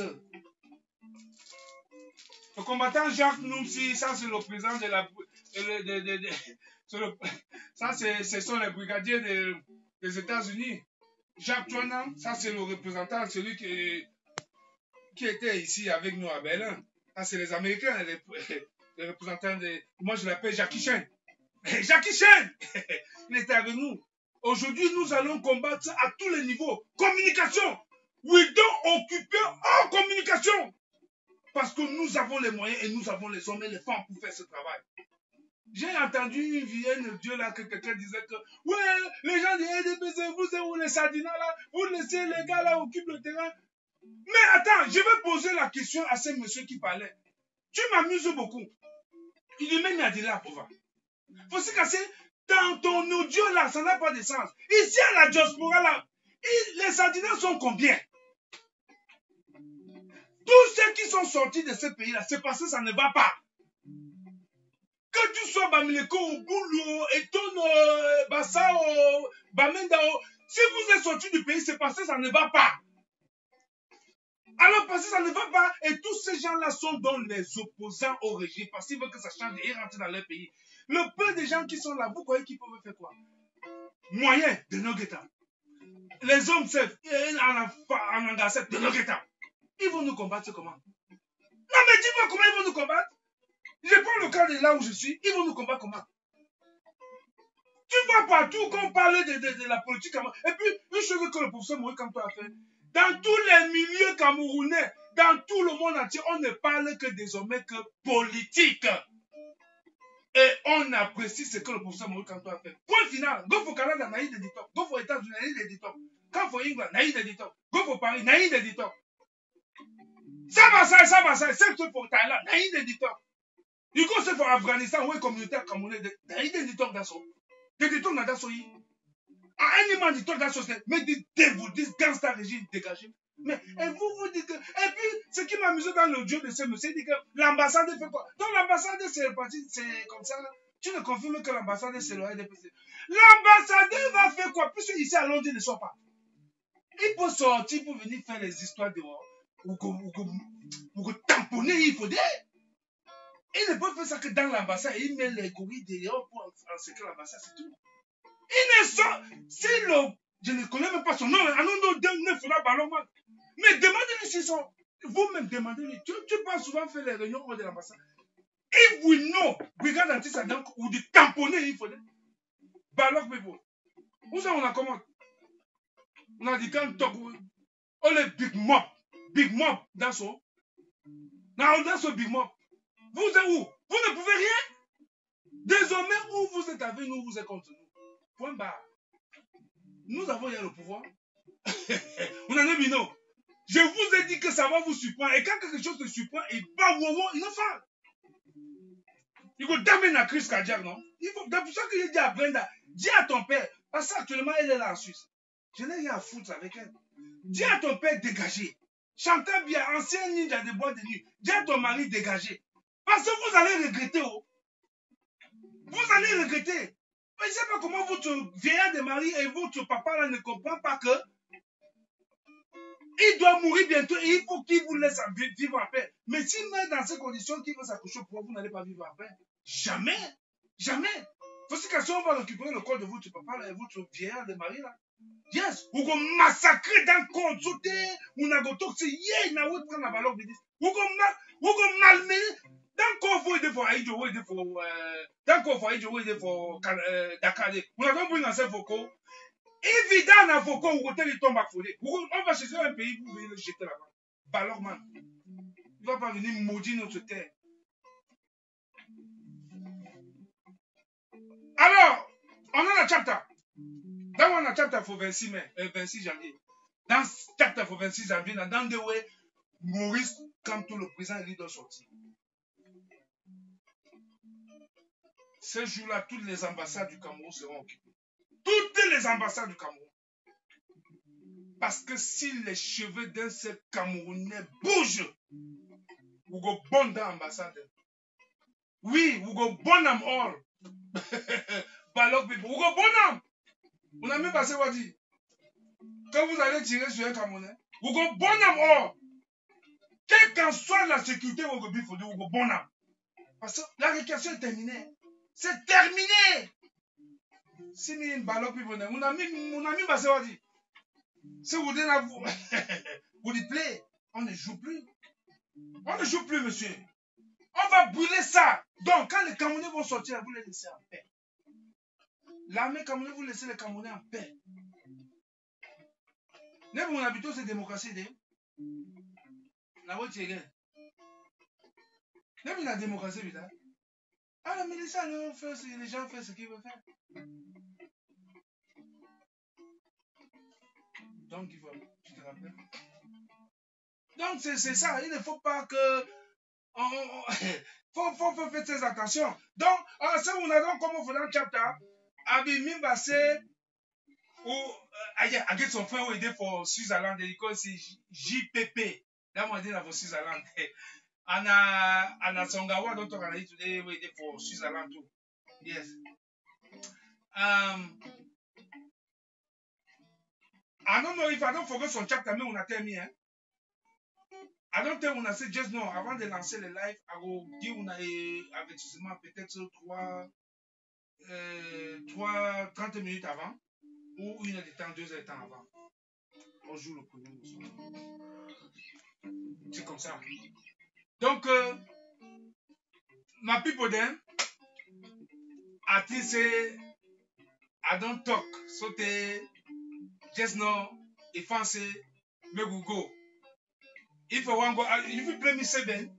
Le combattant Jacques Noumsi, ça c'est le président de la... ça ce sont les brigadiers des États-Unis. Jacques Chouanan, ça c'est le représentant, celui qui était ici avec nous à Berlin. Ça c'est les Américains, les représentants de... Moi je l'appelle Jackie Chan. Jackie Chan. Il était avec nous. Aujourd'hui nous allons combattre à tous les niveaux. Communication. We don't occuper en communication. Parce que nous avons les moyens et nous avons les hommes et les femmes pour faire ce travail. J'ai entendu une vieille Dieu là que quelqu'un disait que ouais, les gens de LDPC, vous les sardinats là, vous laissez les gars là occupent le terrain. Mais attends, je vais poser la question à ce monsieur qui parlait. Tu m'amuses beaucoup. Il dit même Adila Apova. Faut se casser. Dans ton audio là, ça n'a pas de sens. Ici à la diaspora là, les Sardiniens sont combien? Tous ceux qui sont sortis de ce pays-là, c'est parce que ça ne va pas. Que tu sois Bamileko, Boulou, Etono, Bassao, Bamendao, si vous êtes sortis du pays, c'est parce que ça ne va pas. Alors parce que ça ne va pas, et tous ces gens-là sont dans les opposants au régime, parce qu'ils veulent que ça change et rentrer dans leur pays. Le peu de gens qui sont là, vous croyez qu'ils peuvent faire quoi? Moyen de nos guettants. Les hommes savent, en angassette de nos guettants. Ils vont nous combattre comment? Non mais dis-moi comment ils vont nous combattre? Je prends le cas de là où je suis, ils vont nous combattre comment? Tu vois partout qu'on parle de la politique. Et puis, une chose que le professeur Moïse Kamto a fait, dans tous les milieux camerounais, dans tout le monde entier, on ne parle que désormais que politique. Et on apprécie ce que le professeur Moïse Kamto a fait. Point final. Go for Canada, naïd de top. Go for États-Unis, naïd de top. Go for England, naïd de top. Go for Paris, naïd de top. Ça va, c'est tout pour Thaïlande, naïd de top. You go say for Afghanistan, où est communautaire camerounais, naïd de top dans son. Des détours dans son pays. Un imam dit dans son société, mais des dévots, des gangsters régime dégagés. Mais et vous dites que. Et puis, ce qui m'a amusé dans l'audio de ce monsieur, dit que l'ambassade fait quoi? Donc l'ambassade, c'est parti, c'est comme ça. Là. Tu ne confirmes que l'ambassade, c'est le RDPC. L'ambassade va faire quoi? Puisque ici à Londres, il ne sort pas. Il peut sortir pour venir faire les histoires dehors. Ou tamponner, il faut dire. Il ne peut faire ça que dans l'ambassade. Il met les gorilles dehors pour encercler l'ambassade, c'est tout. Il ne sort. C'est le. Je ne connais même pas son nom. Un nom de Founa Ballonman. Mais demandez-lui s'ils sont. Vous-même demandez-lui. Tu peux souvent faire les réunions hors de l'ambassade. If we know, regarde l'artiste ou de tamponner, il faut dire. Balok people. Où ça on a comment? On a dit quand talk. Oh les big mob. Big mob. That's all. Now that's a big mob. Vous êtes où? Vous ne pouvez rien. Désormais, où vous êtes avec nous, vous êtes contre nous. Point barre. Nous avons eu le pouvoir. On en a mis non. Je vous ai dit que ça va vous surprendre. Et quand quelque chose te surprend, il bat il en fait. Il faut damer la crise cardiaque, non? C'est pour ça que j'ai dit à Brenda, dis à ton père, parce qu'actuellement elle est là en Suisse. Je n'ai rien à foutre avec elle. Dis à ton père dégagé. Chantez bien, ancien ninja de bois de nuit. Dis à ton mari dégagé. Parce que vous allez regretter. Oh. Vous allez regretter. Mais je ne sais pas comment votre vieillard de mari et votre papa là ne comprend pas que il doit mourir bientôt et il faut qu'il vous laisse vivre en paix. Mais s'il met dans ces conditions qu'il veut s'accoucher pour vous n'allez pas vivre en paix. Jamais. Jamais. Parce que si on va récupérer le corps de votre papa là, et votre vieillard de mari là, yes, vous allez massacrer dans le corps, sauter, vous allez toxiquer, vous allez prendre la valeur de 10. Vous allez malmener. Dans le corps, vous allez faire Aïdjo, vous allez faire dans le corps, vous allez faire Dakar. Vous allez prendre un seul focus. Évidemment, dans vos corps, vous allez tomber à folie. On va chercher un pays pour venir le jeter là-bas. Balorman. Il ne va pas venir maudire notre terre. Alors, on a la chapter. Dans la chapter pour 26 janvier. Dans chapter pour 26 janvier, dans deux way, Maurice, comme tout le président, il doit sortir. Ce jour-là, toutes les ambassades du Cameroun seront occupées. Toutes les ambassades du Cameroun. Parce que si les cheveux d'un seul Camerounais bougent, vous go bon dans l'ambassade. Oui, vous go bon am all. Balok people, vous go bon am. On a même passé what dit. Quand vous allez tirer sur un Camerounais, vous go bon am all. Quelle qu'en soit la sécurité, vous go bon am. Parce que la récréation est terminée. C'est terminé. Si nous Balok people, on a mis passé what dit. Si vous dites là, vous dites play, on ne joue plus. On ne joue plus, monsieur. On va brûler ça. Donc, quand les Camerounais vont sortir, vous les laissez en paix. L'armée camerounaise, vous laissez les Camerounais en paix. N'est-ce pas mon habitude, c'est démocratie. La voix est égale. N'est-ce pas la démocratie, putain? Ah, mais les gens font ce qu'ils veulent faire. Donc, il faut, tu te rappelles? Donc, c'est ça. Il ne faut pas que faut faire très attention. Donc, ça, on a donc, comme on fait dans le chapter, Abimim Bassé, ou, I get some friend who for Switzerland, because it's JPP. That one did for Switzerland. And Songawa don't talk about it today, we did for Switzerland too. Yes. I don't know if I don't forget son chapter, mais on a terminé. Hein? I don't think on a fait just no. Avant de lancer le live, I will give on a avertissement peut-être 30 minutes avant, ou 1 heure de temps, 2 heures de temps avant. On joue le premier morceau. C'est comme ça. Donc, my people then, I think say, I don't talk. So they just know if I say, make we go. If I want to go, if you play me 7,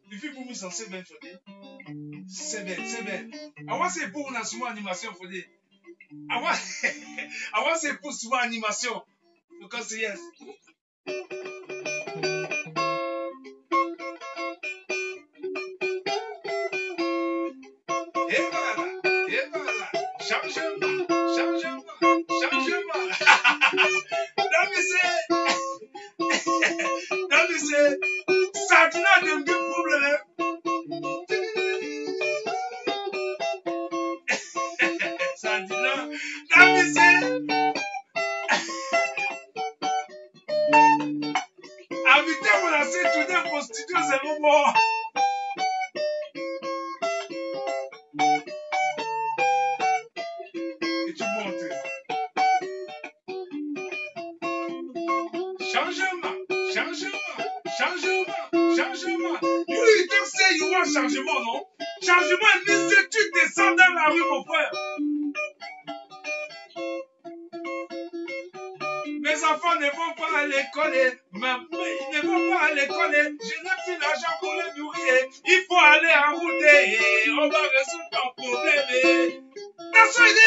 if you put me some 7 for day, 7. I want to say put una small animation for day. I want to say put small animation because yes. Et voilà, changement. Let me say, ça n'a pas de problème. Let me say, habitez mon assiette today pour studio 0 mort. Et tu montes. Changement. You don't say you want changement, non? Changement, mais si tu descends dans la rue, mon frère. Mes enfants ne vont pas à l'école, ils ne vont pas à l'école, je n'ai plus l'argent pour les nourrir, il faut aller en route, on va résoudre ton problème. That's what it is.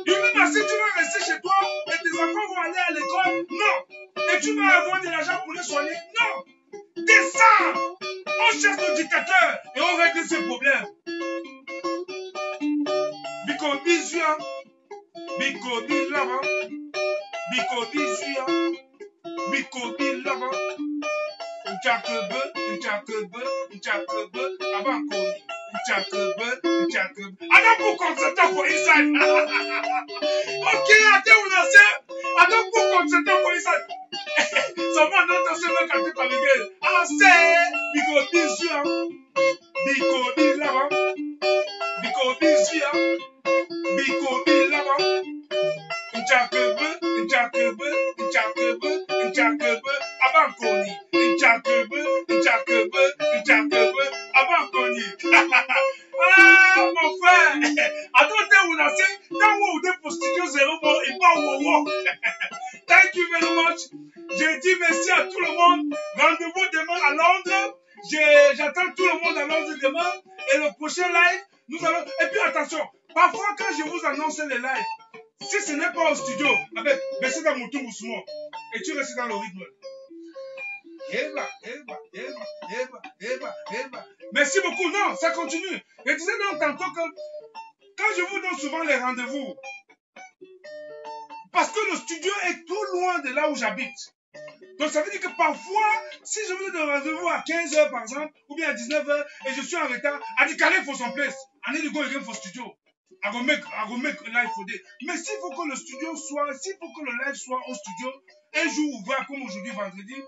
You remember, si tu vas rester chez toi et tes enfants vont aller à l'école, non. Et tu vas avoir de l'argent pour les soigner, non. Descends. On cherche nos dictateurs et on règle ces problèmes. Because this year, because this lover, because this year, because this lover, Nchakebe, Abankoni, Nchakebe. I don't put consultant for inside. Okay, I tell you what I say. I don't put consultant for inside. Someone don't say make I take am again. I say because this year, because this lover, because this year, because this lover, Nchakebe, Abankoni, Nchakebe, Abankoni. Ah, mon frère, I don't tell you what I say. That one would pour studio 0 more et pas wow. Thank you very much. Je dis merci à tout le monde. Rendez-vous demain à Londres. J'attends tout le monde à Londres demain. Et le prochain live, nous allons... Et puis attention, parfois quand je vous annonce les lives, si ce n'est pas au studio, baissez dans mon tour doucement. Et tu restes dans le rythme. Eva. Merci beaucoup. Non, ça continue. Je disais donc tantôt que quand je vous donne souvent les rendez-vous, parce que le studio est tout loin de là où j'habite. Donc ça veut dire que parfois, si je vous donne un rendez-vous à 15h par exemple, ou bien à 19h, et je suis en retard, I declare for some place. I need to go again for studio. I go make live for day. Mais s'il faut que le studio soit, s'il faut que le live soit au studio, un jour ouvert comme aujourd'hui vendredi,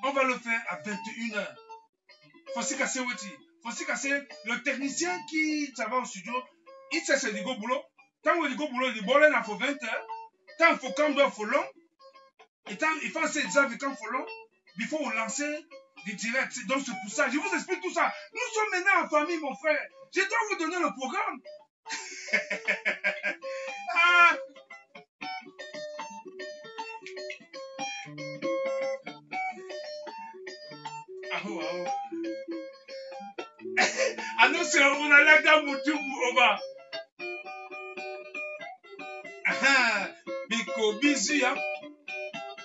on va le faire à 21h. Faut s'y casser le technicien qui ça va au studio, il sait c'est du go boulot. Tant que du go boulot, il bolle il faut 20h. Tant qu'il faut quand il faut long. Et tant il faut essayer déjà quand il faut long, il faut lancer des directs. Donc c'est pour ça, je vous explique tout ça. Nous sommes maintenant en famille, mon frère. Je dois vous donner le programme. Ah. Annonce on a la gamme au bas. Biko bisu hein.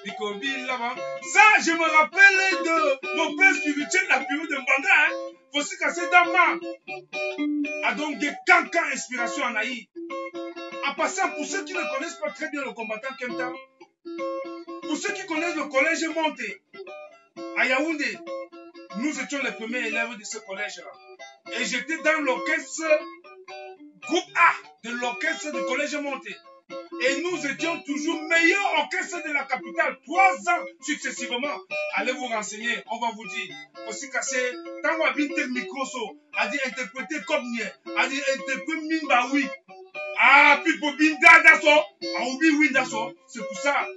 Biko bi là-bas. Ça, je me rappelle de mon père spirituel, la période de Mbanda. Hein. Faut se casser dans ma. A donc des cancans inspiration en Aïe. En passant, pour ceux qui ne connaissent pas très bien le combattant Kenta, pour ceux qui connaissent le collège Monté, à Yaoundé, nous étions les premiers élèves de ce collège-là. Et j'étais dans l'orchestre groupe A de l'orchestre du collège Monté. Et nous étions toujours meilleurs orchestre de la capitale, 3 ans successivement. Allez vous renseigner, on va vous dire. Aussi casser, tant qu'on a bien tel micro, a dit interpréter comme niais, a dit interpréter mimba oui. Ah, puis pour binda daso, ah oui oui daso. C'est pour ça,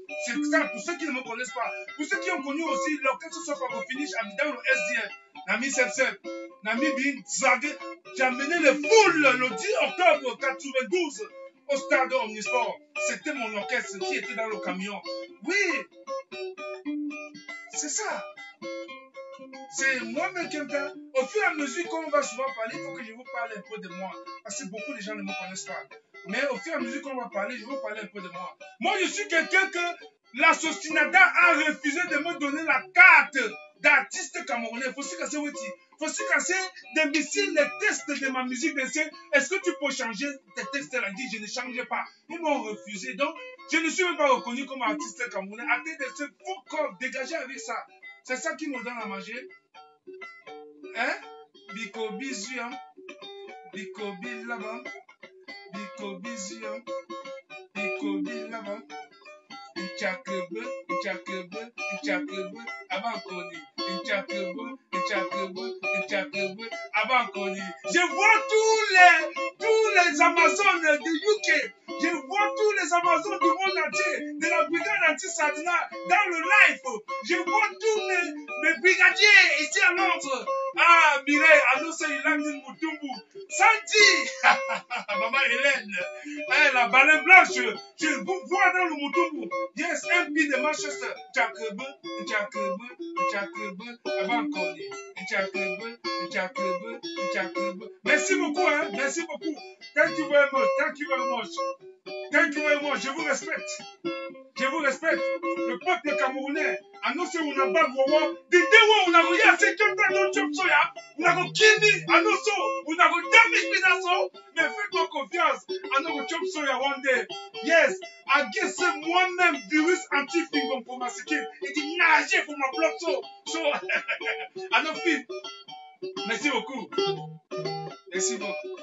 pour ceux qui ne me connaissent pas, pour ceux qui ont connu aussi l'orchestre Sofa Finish dans le SDF, Nami Sepsep, Nami Bin Zagé, j'ai amené les foules le 10 octobre 92 au stade Omnisport. C'était mon orchestre qui était dans le camion. Oui, c'est ça. C'est moi-même qui aime. Au fur et à mesure qu'on va souvent parler, il faut que je vous parle un peu de moi. Parce que beaucoup de gens ne me connaissent pas. Mais au fur et à mesure qu'on va parler, je vais vous parler un peu de moi. Moi, je suis quelqu'un que la Sosinada a refusé de me donner la carte d'artiste camerounais. Faut se casser, faut se casser d'imbéciles les textes de ma musique. Est-ce que tu peux changer tes textes? Elle a dit, je ne changerai pas. Ils m'ont refusé. Donc, je ne suis même pas reconnu comme artiste camerounais. Arrêtez de se faux corps, dégagez avec ça. C'est ça qui me donne à manger. Hein? Biko bisu, hein? Biko bi là-bas. Biko bisu, hein? Biko bi là-bas. Nchakebe, nchakebe, nchakebe, abankoni. Nchakebe, nchakebe, nchakebe, abankoni. Je vois tous les Amazones du UK. Je vois tous les Amazones du monde entier, de la brigade anti-Sadina, dans le live. Je vois tous mes brigadiers ici à Londres. Ah, Mireille, Anousse Ilandine Moutumbu. Santi, Maman Hélène, la baleine blanche, je vous vois dans le Moutumbu. Yes, MP de Manchester. Nchakebe, nchakebe, nchakebe, abankoni. Nchakebe, nchakebe, nchakebe. Merci beaucoup, hein, merci beaucoup. Thank you very much, thank you very much. Thank you very much, je vous respecte. Je vous respecte. Le peuple camerounais, annonce Unaba Gowa, Didewo Unagoya, c'est comme ça dans Chopsoya, Unago Kini, annonce, Unago Damish Minaso, mais faites-moi confiance, Unago Chopsoya one day. Yes, I guess moi-même virus anti-fingon pour ma skin, et dit nager pour ma bloc so, Anofi, merci beaucoup. Merci beaucoup.